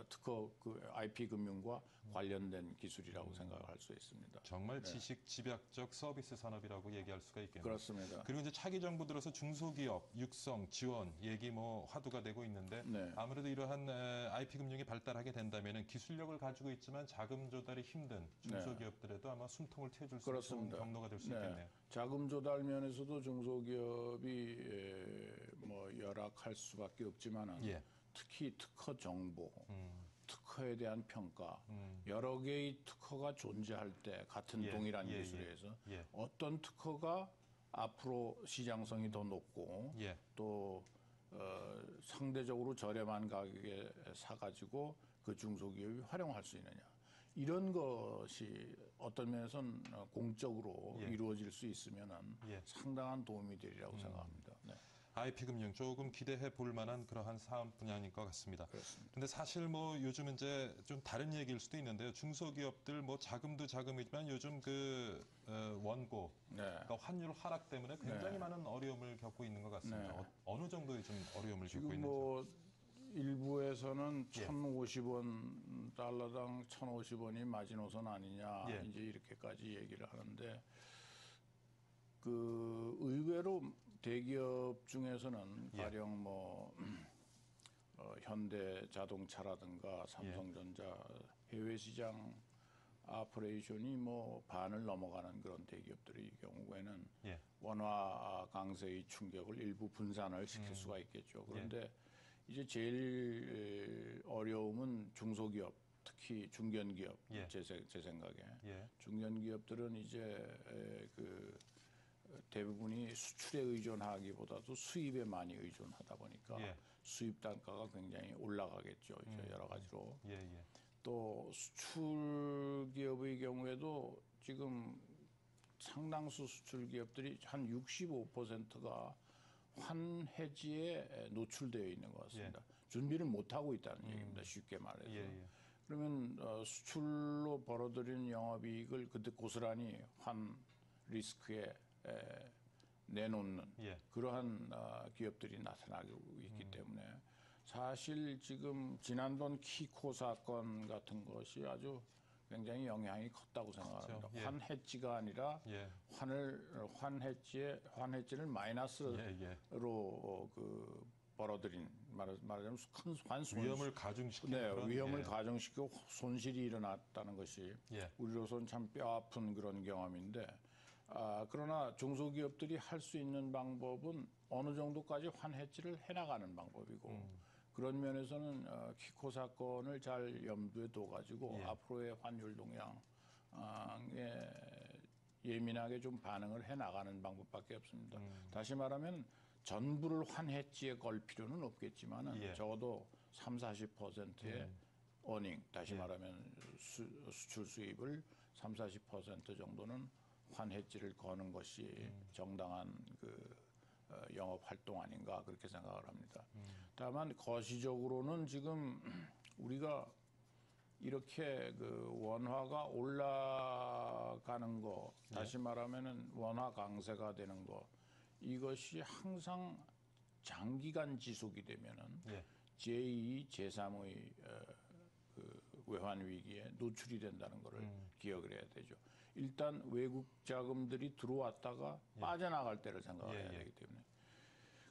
특허 IP 금융과 관련된 기술이라고 생각할 수 있습니다. 정말 지식 집약적 서비스 산업이라고 얘기할 수가 있겠네요. 그렇습니다. 그리고 이제 차기 정부 들어서 중소기업 육성 지원 얘기 화두가 되고 있는데 아무래도 이러한 IP 금융이 발달하게 된다면은 기술력을 가지고 있지만 자금 조달이 힘든 중소기업들에도 아마 숨통을 트여줄 수 있는 좋은 경로가 될 수 있겠네요. 자금 조달 면에서도 중소기업이 열악할 수밖에 없지만은 특히 특허 정보, 특허에 대한 평가, 여러 개의 특허가 존재할 때 같은 동일한 기술에서 어떤 특허가 앞으로 시장성이 더 높고 또 상대적으로 저렴한 가격에 사가지고 그 중소기업이 활용할 수 있느냐. 이런 것이 어떤 면에서는 공적으로 예. 이루어질 수 있으면은 예. 상당한 도움이 되리라고 생각합니다. 네. IP금융 조금 기대해 볼 만한 그러한 사업 분야인 것 같습니다. 그렇습니다. 근데 사실 뭐 요즘 이제 좀 다른 얘기일 수도 있는데요. 중소기업들 뭐 자금도 자금이지만 요즘 그 원고, 네. 그러니까 환율 하락 때문에 굉장히 네. 많은 어려움을 겪고 있는 것 같습니다. 네. 어느 정도의 좀 어려움을 겪고 지금 있는지. 뭐 일부에서는 예. 1,050원 달러당 1,050원이 마지노선 아니냐 예. 이제 이렇게까지 얘기를 하는데 그 의외로 대기업 중에서는 예. 가령 뭐 현대자동차라든가 삼성전자 해외 시장 아퍼레이션이 뭐 반을 넘어가는 그런 대기업들의 경우에는 예. 원화 강세의 충격을 일부 분산을 시킬 수가 있겠죠. 그런데 이제 제일 어려움은 중소기업, 특히 중견기업 예. 제 생각에 예. 중견기업들은 이제 그 대부분이 수출에 의존하기보다도 수입에 많이 의존하다 보니까 예. 수입 단가가 굉장히 올라가겠죠. 이제 여러 가지로. 예, 예. 또 수출 기업의 경우에도 지금 상당수 수출 기업들이 한 65%가 환해지에 노출되어 있는 것 같습니다. 준비를 못 하고 있다는 얘기입니다. 쉽게 말해서. 예, 예. 그러면 수출로 벌어들이는 영업이익을 그때 고스란히 환 리스크에 내놓는 예. 그러한 기업들이 나타나고 있기 때문에 사실 지금 지난번 키코 사건 같은 것이 아주 굉장히 영향이 컸다고 생각합니다. 예. 환해지가 아니라 예. 환해지를 마이너스로 예, 예. 그 벌어들인 말하자면 큰 환손 위험을 가중시키는 그런, 위험을 예. 가중시키고 손실이 일어났다는 것이 예. 우리로서는 참 뼈아픈 그런 경험인데 그러나 중소기업들이 할 수 있는 방법은 어느 정도까지 환해지를 해나가는 방법이고 그런 면에서는 키코 사건을 잘 염두에 둬가지고 예. 앞으로의 환율 동향에 예민하게 좀 반응을 해나가는 방법밖에 없습니다. 다시 말하면 전부를 환해지에 걸 필요는 없겠지만 예. 적어도 30-40%의 어닝, 다시 말하면 수출 수입을 30-40% 정도는 환해지를 거는 것이 정당한 그 영업 활동 아닌가 그렇게 생각을 합니다. 다만 거시적으로는 지금 우리가 이렇게 그 원화가 올라가는 거, 다시 말하면은 원화 강세가 되는 거, 이것이 항상 장기간 지속이 되면은 제2, 제3의 그 외환 위기에 노출이 된다는 것을 기억을 해야 되죠. 일단 외국 자금들이 들어왔다가 빠져나갈 때를 생각해야 되기 때문에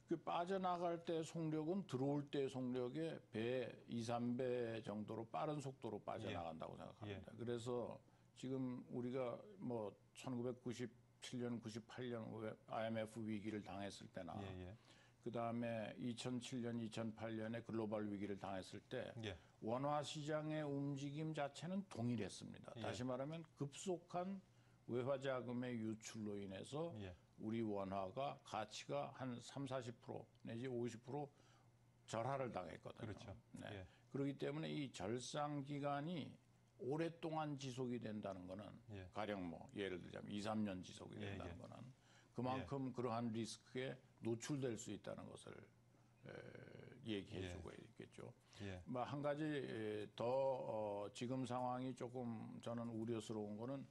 그 빠져나갈 때 속력은 들어올 때 속력의 배 2-3배 정도로 빠른 속도로 빠져나간다고 생각합니다. 그래서 지금 우리가 뭐 1997년, 98년 IMF 위기를 당했을 때나 그 다음에 2007년, 2008년에 글로벌 위기를 당했을 때 원화 시장의 움직임 자체는 동일했습니다. 다시 말하면 급속한 외화 자금의 유출로 인해서 우리 원화가 가치가 한 30-40% 내지 50% 절하를 당했거든요. 그렇죠. 네. 그렇기 때문에 이 절상 기간이 오랫동안 지속이 된다는 거는 가령 뭐 예를 들자면 2-3년 지속이 된다는 거는 그만큼 그러한 리스크에 노출될 수 있다는 것을 얘기해 주고 있겠죠. 뭐 한 가지 더 지금 상황이 조금 저는 우려스러운 거는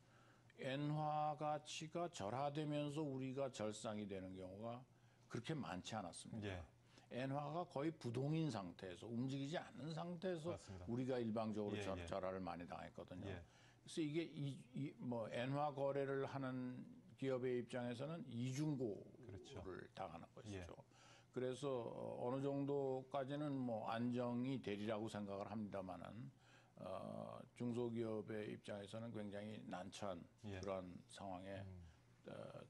엔화 가치가 절하되면서 우리가 절상이 되는 경우가 그렇게 많지 않았습니다. 엔화가 거의 부동인 상태에서 움직이지 않는 상태에서 맞습니다. 우리가 일방적으로 절하를 많이 당했거든요. 그래서 이게 뭐 엔화 거래를 하는 기업의 입장에서는 이중고를 당하는 것이죠. 그래서 어느 정도까지는 뭐 안정이 되리라고 생각을 합니다만은 중소기업의 입장에서는 굉장히 난처한 그런 상황에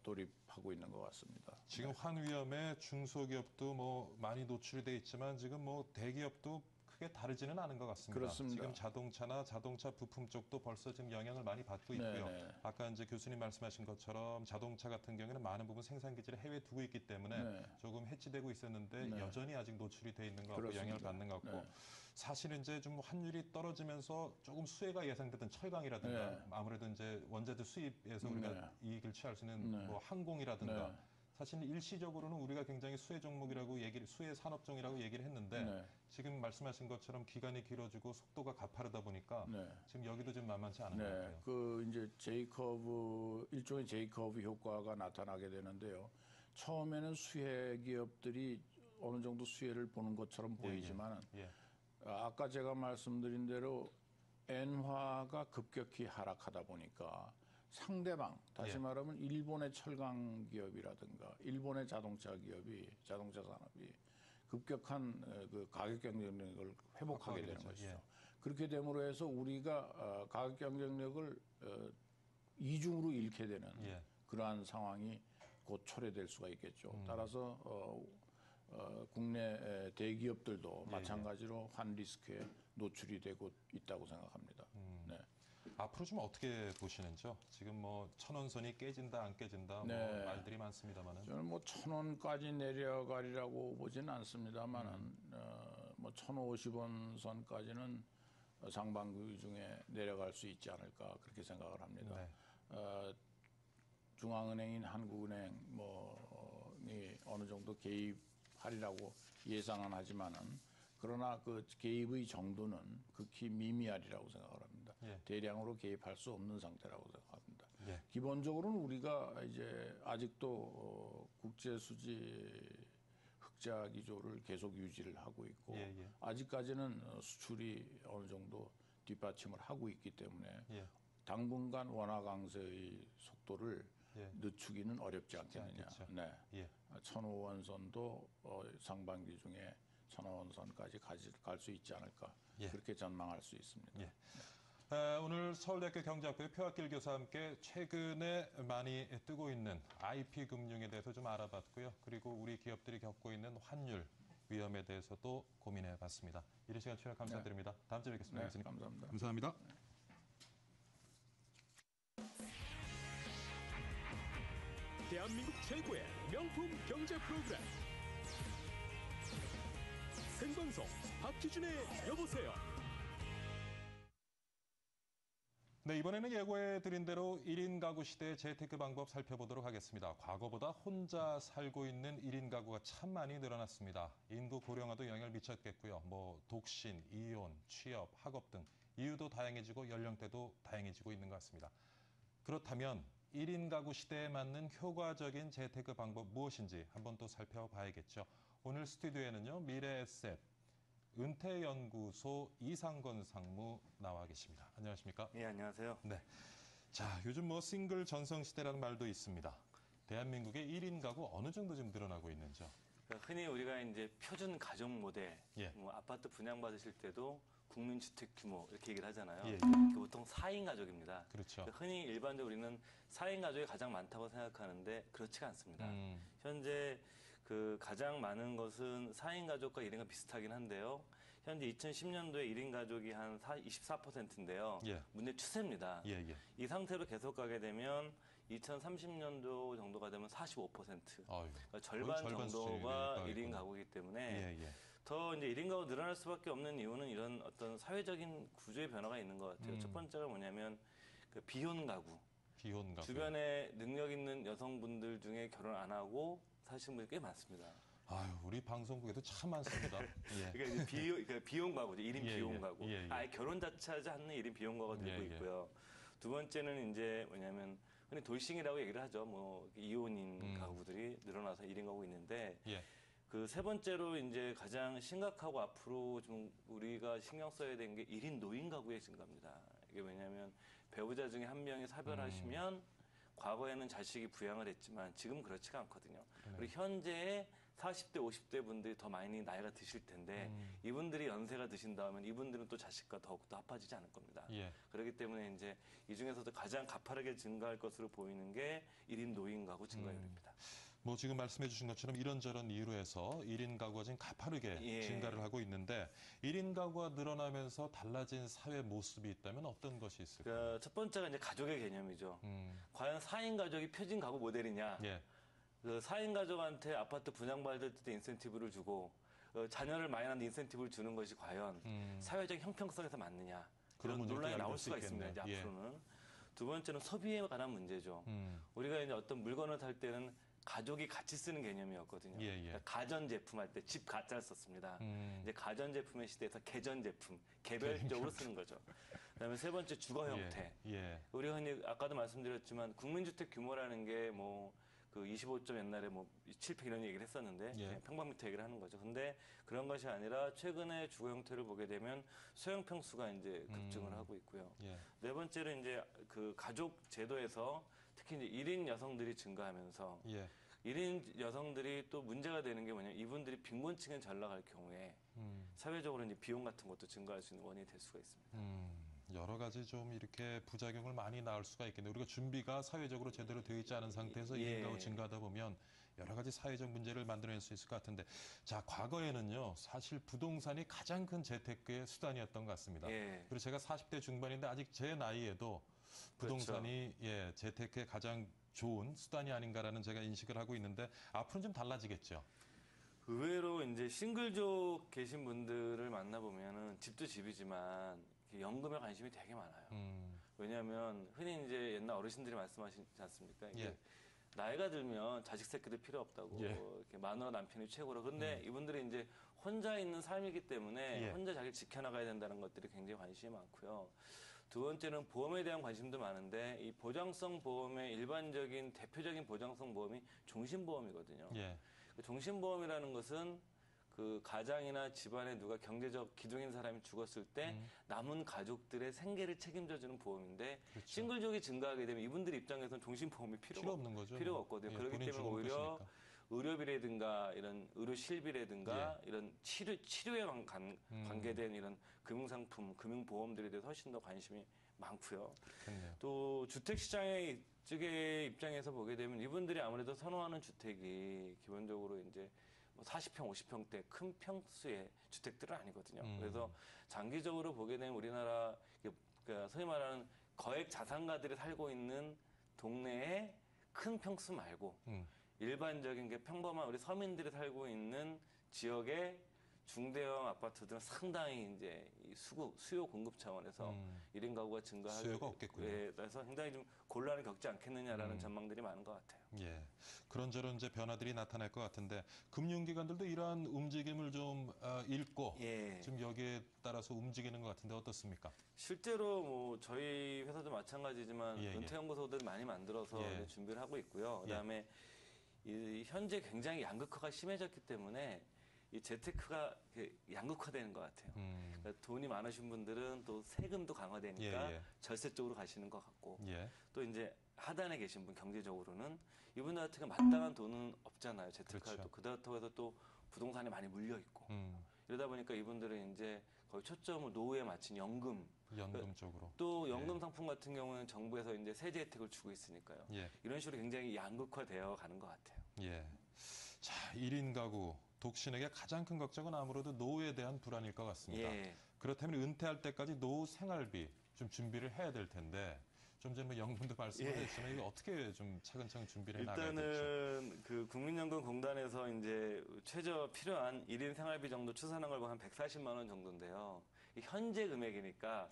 돌입하고 있는 것 같습니다. 지금 환 위험에 중소기업도 뭐 많이 노출돼 있지만 지금 뭐 대기업도 크게 다르지는 않은 것 같습니다. 그렇습니다. 지금 자동차나 자동차 부품 쪽도 벌써 지금 영향을 많이 받고 있고요. 네네. 아까 이제 교수님 말씀하신 것처럼 자동차 같은 경우에는 많은 부분 생산 기지를 해외에 두고 있기 때문에 네. 조금 해지되고 있었는데 네. 여전히 아직 노출이 돼 있는 것 같고 그렇습니다. 영향을 받는 것 같고 네. 사실은 이제 좀 환율이 떨어지면서 조금 수혜가 예상되던 철강이라든가 네. 아무래도 이제 원자재 수입에서 우리가 네. 이익을 취할 수 있는 네. 뭐 항공이라든가 네. 사실 일시적으로는 우리가 굉장히 수혜 종목이라고 수혜 산업종이라고 얘기를 했는데 네. 지금 말씀하신 것처럼 기간이 길어지고 속도가 가파르다 보니까 네. 지금 여기도 좀 만만치 않은 것 네, 같아요. 그 이제 일종의 J커브 효과가 나타나게 되는데요. 처음에는 수혜 기업들이 어느 정도 수혜를 보는 것처럼 보이지만 예. 아까 제가 말씀드린 대로 엔화가 급격히 하락하다 보니까 상대방, 다시 예. 말하면 일본의 철강 기업이라든가 일본의 자동차 산업이 급격한 그 가격 경쟁력을 회복하게 되는 되죠. 것이죠. 예. 그렇게 됨으로 해서 우리가 가격 경쟁력을 이중으로 잃게 되는 예. 그러한 상황이 곧 초래될 수가 있겠죠. 따라서 국내 대기업들도 마찬가지로 환 리스크에 노출이 되고 있다고 생각합니다. 네. 앞으로 좀 어떻게 보시는지요? 지금 뭐 천원선이 깨진다 안 깨진다 뭐 네. 말들이 많습니다만은 저는 뭐 1,000원까지 내려가리라고 보지는 않습니다만은 뭐 1,050원 선까지는 상반기 중에 내려갈 수 있지 않을까 그렇게 생각을 합니다. 네. 중앙은행인 한국은행 뭐이 어느 정도 개입하리라고 예상은 하지만은 그러나 그 개입의 정도는 극히 미미하리라고 생각을 합니다. 예. 대량으로 개입할 수 없는 상태라고 생각합니다. 예. 기본적으로는 우리가 이제 아직도 국제 수지 흑자 기조를 계속 유지를 하고 있고 예. 아직까지는 수출이 어느 정도 뒷받침을 하고 있기 때문에 예. 당분간 원화 강세의 속도를 예. 늦추기는 어렵지 않겠느냐. 않겠죠. 네. 예. 1,005원 선도 상반기 중에 1,005원 선까지 갈 수 있지 않을까. 예. 그렇게 전망할 수 있습니다. 예. 오늘 서울대학교 경제학부의 표학길 교수와 함께 최근에 많이 뜨고 있는 IP 금융에 대해서 좀 알아봤고요. 그리고 우리 기업들이 겪고 있는 환율 위험에 대해서도 고민해 봤습니다. 이른 시간 출연 감사드립니다. 다음 주에 뵙겠습니다. 네, 교수님. 감사합니다. 감사합니다. 대한민국 최고의 명품 경제 프로그램 생방송 박희준의 여보세요. 네, 이번에는 예고해드린 대로 1인 가구 시대의 재테크 방법 살펴보도록 하겠습니다. 과거보다 혼자 살고 있는 1인 가구가 참 많이 늘어났습니다. 인구 고령화도 영향을 미쳤겠고요. 독신, 이혼, 취업, 학업 등 이유도 다양해지고 연령대도 다양해지고 있는 것 같습니다. 그렇다면 1인 가구 시대에 맞는 효과적인 재테크 방법 무엇인지 한번 또 살펴봐야겠죠. 오늘 스튜디오에는요, 미래에셋 은퇴연구소 이상건 상무 나와 계십니다. 안녕하십니까? 네, 안녕하세요. 네. 자, 요즘 싱글 전성시대라는 말도 있습니다. 대한민국의 1인 가구 어느 정도 지금 늘어나고 있는지요? 흔히 우리가 이제 표준 가정 모델, 예. 아파트 분양받으실 때도 국민주택 규모 이렇게 얘기를 하잖아요. 예. 보통 4인 가족입니다. 그렇죠. 흔히 일반적으로 우리는 4인 가족이 가장 많다고 생각하는데 그렇지가 않습니다. 현재 그 가장 많은 것은 4인 가족과 1인 가족 비슷하긴 한데요. 현재 2010년도에 1인 가족이 한 24%인데요. 예. 문제 추세입니다. 예. 이 상태로 계속 가게 되면 2030년도 정도가 되면 45%. 그러니까 절반 정도가 1인 가구이기 때문에 더 이제 1인 가구 늘어날 수밖에 없는 이유는 이런 어떤 사회적인 구조의 변화가 있는 것 같아요. 첫 번째가 뭐냐면 그 비혼 가구. 주변에 능력 있는 여성분들 중에 결혼 안 하고 사시는 분이 꽤 많습니다. 아유, 우리 방송국에도 참 많습니다. 예. 그러니까 이제 비혼 가구죠. 1인 비혼 가구. 예. 아예 결혼 자체 하지 않는 1인 비혼 가구가 늘고 있고요. 두 번째는 이제 뭐냐면 흔히 돌싱이라고 얘기를 하죠. 이혼인 가구들이 늘어나서 1인 가구 있는데 그 세 번째로 이제 가장 심각하고 앞으로 좀 우리가 신경 써야 되는 게 1인 노인 가구의 증가입니다. 이게 왜냐하면 배우자 중에 한 명이 사별하시면 과거에는 자식이 부양을 했지만 지금 그렇지가 않거든요. 그리고 현재 40대, 50대 분들이 더 많이 나이가 드실 텐데 이분들이 연세가 드신 다음엔 이분들은 또 자식과 더욱더 아파지지 않을 겁니다. 그렇기 때문에 이제 이 중에서도 가장 가파르게 증가할 것으로 보이는 게 1인 노인 가구 증가율입니다. 뭐 지금 말씀해 주신 것처럼 이런저런 이유로 해서 1인 가구가 지금 가파르게 예. 증가를 하고 있는데 1인 가구가 늘어나면서 달라진 사회 모습이 있다면 어떤 것이 있을까요? 첫 번째가 이제 가족의 개념이죠. 과연 4인 가족이 표준 가구 모델이냐? 예. 그 4인 가족한테 아파트 분양받을 때 인센티브를 주고 자녀를 많이 낳는 인센티브를 주는 것이 과연 사회적 형평성에서 맞느냐? 그런 그런 논란이 나올 수 수가 있습니다. 이제 예. 앞으로는. 두 번째는 소비에 관한 문제죠. 우리가 이제 어떤 물건을 살 때는 가족이 같이 쓰는 개념이었거든요. 예, 예. 그러니까 가전제품 할 때 집 가짜를 썼습니다. 이제 가전제품의 시대에서 개전제품, 개별적으로 쓰는 거죠. 그다음에 세 번째 주거 형태. 예. 우리가 흔히 아까도 말씀드렸지만 국민주택 규모라는 게 뭐 그 25점 옛날에 뭐 7평 이런 얘기를 했었는데 예. 평방미터 얘기를 하는 거죠. 근데 그런 것이 아니라 최근에 주거 형태를 보게 되면 소형 평수가 이제 급증을 하고 있고요. 예. 네 번째는 이제 그 가족 제도에서 특히 이제 1인 여성들이 증가하면서 예. 1인 여성들이 또 문제가 되는 게 뭐냐면 이분들이 빈곤층에 전락할 경우에 사회적으로 이제 비용 같은 것도 증가할 수 있는 원인이 될 수가 있습니다. 여러 가지 좀 이렇게 부작용을 많이 낳을 수가 있겠네요. 우리가 준비가 사회적으로 제대로 되어 있지 않은 상태에서 1인 가구 증가하다 보면 여러 가지 사회적 문제를 만들어낼 수 있을 것 같은데 자, 과거에는요. 사실 부동산이 가장 큰 재테크의 수단이었던 것 같습니다. 예. 그리고 제가 40대 중반인데 아직 제 나이에도 부동산이 그렇죠. 재테크의 가장 좋은 수단이 아닌가라는 제가 인식을 하고 있는데 앞으로는 좀 달라지겠죠. 의외로 이제 싱글족 계신 분들을 만나보면은 집도 집이지만 연금에 관심이 되게 많아요. 왜냐하면 흔히 이제 옛날 어르신들이 말씀하시지 않습니까? 이게 예. 나이가 들면 자식 새끼들 필요 없다고 예. 이렇게 마누라 남편이 최고로. 그런데 이분들이 이제 혼자 있는 삶이기 때문에 예. 혼자 자기를 지켜나가야 된다는 것들이 굉장히 관심이 많고요. 두 번째는 보험에 대한 관심도 많은데 이 보장성 보험의 일반적인 대표적인 보장성 보험이 종신보험이거든요. 예. 그 종신보험이라는 것은 그 가장이나 집안에 누가 경제적 기둥인 사람이 죽었을 때 남은 가족들의 생계를 책임져주는 보험인데 그렇죠. 싱글족이 증가하게 되면 이분들 입장에서는 종신보험이 필요 없는 거죠. 필요가 없거든요. 예, 그렇기 본인 때문에 죽을 오히려 것이니까. 의료비라든가 이런 의료 실비라든가 이런 치료에 관계된 이런 금융상품, 금융보험들에 대해서 훨씬 더 관심이 많고요. 그렇겠네요. 또 주택시장의 쪽의 입장에서 보게 되면 이분들이 아무래도 선호하는 주택이 기본적으로 이제 40평, 50평대 큰 평수의 주택들은 아니거든요. 그래서 장기적으로 보게 되면 우리나라 그러니까 소위 말하는 거액 자산가들이 살고 있는 동네에 큰 평수 말고 일반적인 게 평범한 우리 서민들이 살고 있는 지역의 중대형 아파트들은 상당히 이제 이 수요 공급 차원에서 1인 가구가 증가할 수요가 없겠군요. 예, 그래서 굉장히 좀 곤란을 겪지 않겠느냐라는 전망들이 많은 것 같아요. 예, 그런저런 이제 변화들이 나타날 것 같은데 금융기관들도 이러한 움직임을 좀 읽고 지금 여기에 따라서 움직이는 것 같은데 어떻습니까? 실제로 뭐 저희 회사도 마찬가지지만 예, 예. 은퇴연구소들 많이 만들어서 예. 이제 준비를 하고 있고요. 그다음에 이 현재 굉장히 양극화가 심해졌기 때문에 이 재테크가 양극화되는 것 같아요. 그러니까 돈이 많으신 분들은 또 세금도 강화되니까 예, 예. 절세 쪽으로 가시는 것 같고 예. 또 이제 하단에 계신 분 경제적으로는 이분들 같은 경우 마땅한 돈은 없잖아요. 재테크할 그렇죠. 또 그렇다고 해서 또 부동산에 많이 물려 있고 이러다 보니까 이분들은 이제 거의 초점을 노후에 맞춘 연금 쪽으로 또 연금 상품 같은 경우는 정부에서 이제 세제 혜택을 주고 있으니까요. 예. 이런 식으로 굉장히 양극화되어 가는 것 같아요. 예. 자, 1인 가구 독신에게 가장 큰 걱정은 아무래도 노후에 대한 불안일 것 같습니다. 예. 그렇다면 은퇴할 때까지 노후 생활비 좀 준비를 해야 될 텐데 좀 전에 뭐 연금도 말씀하셨지만 이거 어떻게 좀 차근차근 준비를 해 나가야 될지. 일단은 그 국민연금공단에서 이제 최저 필요한 1인 생활비 정도 추산한 걸 보면 한 140만 원 정도인데요. 이 현재 금액이니까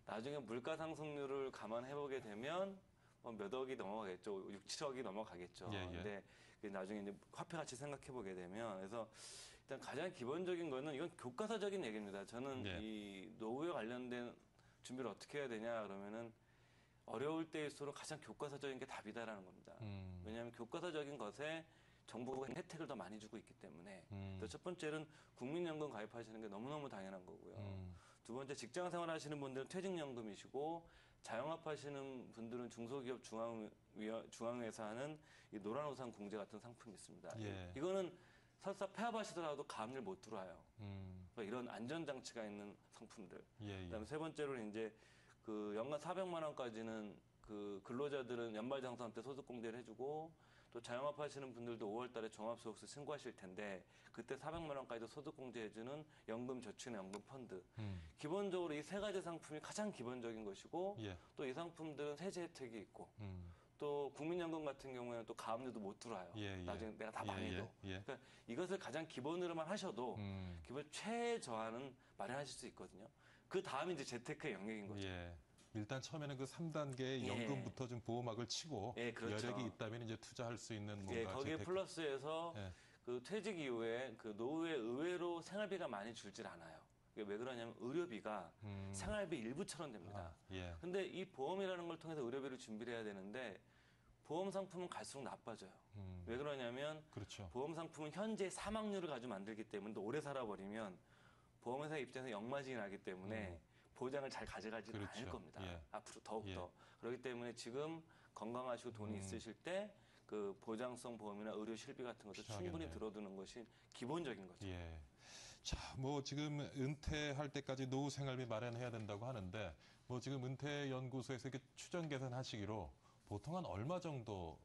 나중에 물가 상승률을 감안해 보게 되면 몇 억이 넘어가겠죠. 6, 7억이 넘어가겠죠. 근데 나중에 이제 화폐 가치 생각해 보게 되면 그래서 일단 가장 기본적인 거는 이건 교과서적인 얘기입니다. 저는 이 노후에 관련된 준비를 어떻게 해야 되냐 그러면은 어려울 때일수록 가장 교과서적인 게 답이다라는 겁니다. 왜냐하면 교과서적인 것에 정부가 혜택을 더 많이 주고 있기 때문에 또 첫 번째는 국민연금 가입하시는 게 너무너무 당연한 거고요. 두 번째 직장 생활하시는 분들은 퇴직연금이시고 자영업하시는 분들은 중소기업 중앙회에서 하는 이 노란우산 공제 같은 상품이 있습니다. 이거는 설사 폐업하시더라도 가압류 못 들어와요. 그러니까 이런 안전장치가 있는 상품들. 그다음에 세 번째로는 이제 그 연간 400만 원까지는 그 근로자들은 연말정산 때 소득공제를 해주고 또 자영업 하시는 분들도 5월 달에 종합소득세 신고하실 텐데 그때 400만 원까지도 소득공제해주는 연금저축연금 펀드. 기본적으로 이 세 가지 상품이 가장 기본적인 것이고 또 이 상품들은 세제 혜택이 있고 또 국민연금 같은 경우에는 또 가압류도 못 들어와요. 나중에 내가 다 망해도. 그러니까 이것을 가장 기본으로만 하셔도 기본 최저한은 마련하실 수 있거든요. 그 다음에 이제 재테크의 영역인 거죠. 일단 처음에는 그 3단계 연금부터 좀 보호막을 치고 그렇죠. 여력이 있다면 이제 투자할 수 있는 뭔가 거기에 재테크. 플러스해서 그 퇴직 이후에 그 노후에 의외로 생활비가 많이 줄질 않아요. 이게 왜 그러냐면 의료비가 생활비 일부처럼 됩니다. 근데 이 보험이라는 걸 통해서 의료비를 준비를 해야 되는데 보험 상품은 갈수록 나빠져요. 왜 그러냐면 보험 상품은 현재 사망률을 가지고 만들기 때문에 오래 살아버리면 보험회사 입장에서 역마진이 나기 때문에 보장을 잘 가져가지는 않을 겁니다. 앞으로 더욱더. 그렇기 때문에 지금 건강하시고 돈이 있으실 때 그 보장성 보험이나 의료 실비 같은 것을 충분히 들어두는 것이 기본적인 거죠. 자, 뭐 지금 은퇴할 때까지 노후 생활비 마련해야 된다고 하는데 뭐 지금 은퇴연구소에서 이렇게 추정 계산하시기로 보통 한 얼마 정도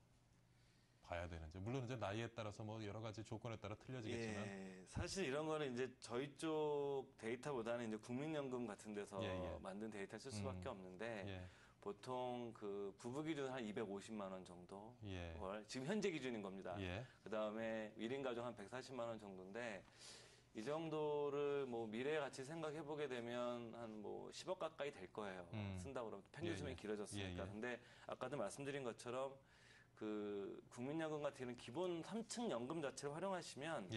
봐야 되는지. 물론 이제 나이에 따라서 뭐 여러 가지 조건에 따라 틀려지겠지만. 사실 이런 거는 이제 저희 쪽 데이터보다는 이제 국민연금 같은 데서 만든 데이터 쓸 수밖에 없는데 보통 그 부부 기준 한 250만 원 정도. 지금 현재 기준인 겁니다. 그다음에 1인 가족 한 140만 원 정도인데 이 정도를 뭐 미래 같이 생각해 보게 되면 한 뭐 10억 가까이 될 거예요. 쓴다고 그러면 평균 수명이 길어졌으니까. 근데 아까도 말씀드린 것처럼 그 국민연금 같은 경우는 기본 3층 연금 자체를 활용하시면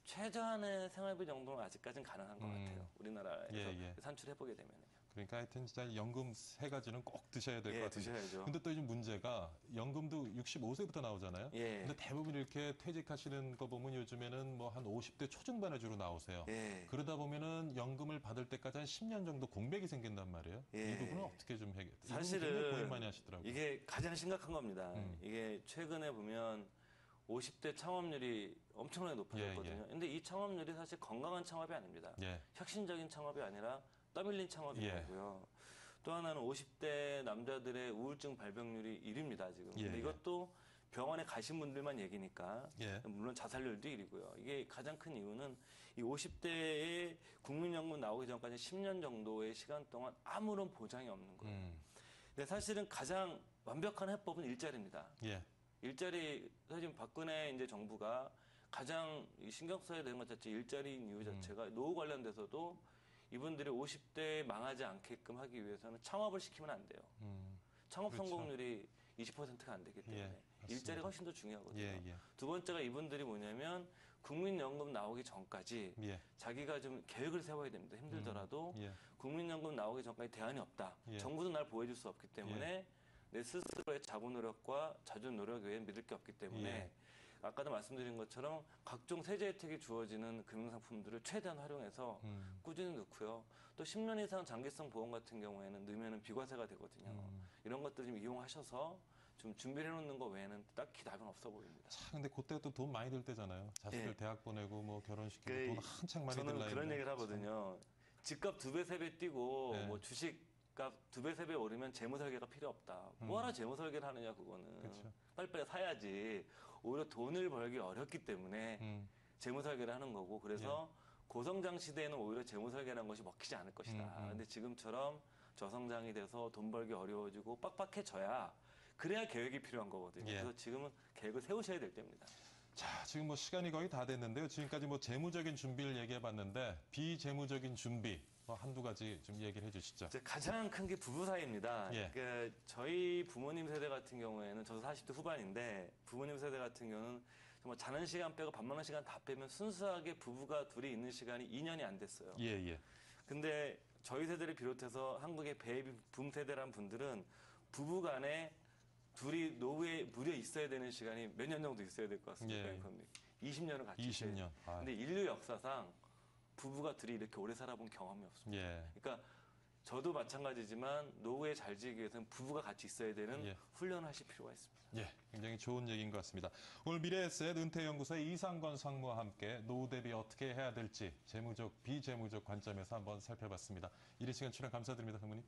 최저한의 생활비 정도는 아직까지는 가능한 것 같아요. 우리나라에서 산출해보게 되면요. 그러니까 하여튼 진짜 연금 세 가지는 꼭 드셔야 될 것 같아요. 드셔야죠. 근데 또 요즘 문제가 연금도 65세부터 나오잖아요. 근데 대부분 이렇게 퇴직하시는 거 보면 요즘에는 뭐 한 50대 초중반에 주로 나오세요. 그러다 보면은 연금을 받을 때까지 한 10년 정도 공백이 생긴단 말이에요. 이 부분은 어떻게 좀 해결? 사실은 고민 많이 하시더라고요. 이게 가장 심각한 겁니다. 이게 최근에 보면 50대 창업률이 엄청나게 높아졌거든요. 근데 이 창업률이 사실 건강한 창업이 아닙니다. 혁신적인 창업이 아니라 떠밀린 창업이고요. 또 하나는 50대 남자들의 우울증 발병률이 1위입니다, 지금. 근데 이것도 병원에 가신 분들만 얘기니까 물론 자살률도 1위고요. 이게 가장 큰 이유는 이 50대의 국민연금 나오기 전까지 10년 정도의 시간 동안 아무런 보장이 없는 거예요. 근데 사실은 가장 완벽한 해법은 일자리입니다. 일자리, 사실 박근혜 이제 정부가 가장 신경 써야 되는 것 자체 일자리인 이유 자체가 노후 관련돼서도 이분들이 50대에 망하지 않게끔 하기 위해서는 창업을 시키면 안 돼요. 창업 성공률이 20%가 안 되기 때문에 일자리가 훨씬 더 중요하거든요. 두 번째가 이분들이 뭐냐면 국민연금 나오기 전까지 자기가 좀 계획을 세워야 됩니다. 힘들더라도 국민연금 나오기 전까지 대안이 없다. 정부도 날 보호해줄 수 없기 때문에 내 스스로의 자구 노력과 자존 노력 외에는 믿을 게 없기 때문에 아까도 말씀드린 것처럼 각종 세제 혜택이 주어지는 금융상품들을 최대한 활용해서 꾸준히 넣고요. 또 10년 이상 장기성 보험 같은 경우에는 넣으면 비과세가 되거든요. 이런 것들 좀 이용하셔서 좀 준비를 해놓는 거 외에는 딱히 답은 없어 보입니다. 근데 그때 또 돈 많이 들 때잖아요. 자식들 대학 보내고 뭐 결혼시키고 돈 한창 많이 들라 저는 그런 얘기를 하거든요. 집값 2배, 3배 뛰고 뭐 주식값 2배, 3배 오르면 재무설계가 필요 없다. 뭐하러 재무설계를 하느냐 그거는. 빨리빨리 사야지. 오히려 돈을 벌기 어렵기 때문에 재무설계를 하는 거고 그래서 고성장 시대에는 오히려 재무설계라는 것이 먹히지 않을 것이다. 근데 지금처럼 저성장이 돼서 돈 벌기 어려워지고 빡빡해져야 그래야 계획이 필요한 거거든요. 그래서 지금은 계획을 세우셔야 될 때입니다. 자, 지금 뭐 시간이 거의 다 됐는데요. 지금까지 뭐 재무적인 준비를 얘기해봤는데 비재무적인 준비 뭐 한두 가지 좀 얘기를 해주시죠. 가장 큰 게 부부 사이입니다. 그러니까 저희 부모님 세대 같은 경우에는 저도 40대 후반인데 부모님 세대 같은 경우는 정말 자는 시간 빼고 밥 먹는 시간 다 빼면 순수하게 부부가 둘이 있는 시간이 2년이 안 됐어요. 근데 저희 세대를 비롯해서 한국의 베이비 붐 세대란 분들은 부부 간에 둘이 노후에 무려 있어야 되는 시간이 몇 년 정도 있어야 될 것 같습니다. 20년을 같이 있어요. 근데 인류 역사상 부부가 둘이 이렇게 오래 살아본 경험이 없습니다. 그러니까 저도 마찬가지지만 노후에 잘 지기 위해서는 부부가 같이 있어야 되는 훈련을 하실 필요가 있습니다. 굉장히 좋은 얘기인 것 같습니다. 오늘 미래에셋 은퇴연구소의 이상건 상무와 함께 노후 대비 어떻게 해야 될지 재무적, 비재무적 관점에서 한번 살펴봤습니다. 이른 시간 출연 감사드립니다, 상무님.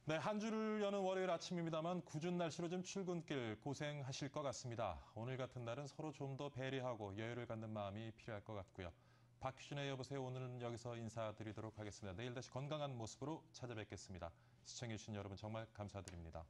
네, 한 주를 여는 월요일 아침입니다만 궂은 날씨로 좀 출근길 고생하실 것 같습니다. 오늘 같은 날은 서로 좀 더 배려하고 여유를 갖는 마음이 필요할 것 같고요. 박희준의 여보세요. 오늘은 여기서 인사드리도록 하겠습니다. 내일 다시 건강한 모습으로 찾아뵙겠습니다. 시청해주신 여러분 정말 감사드립니다.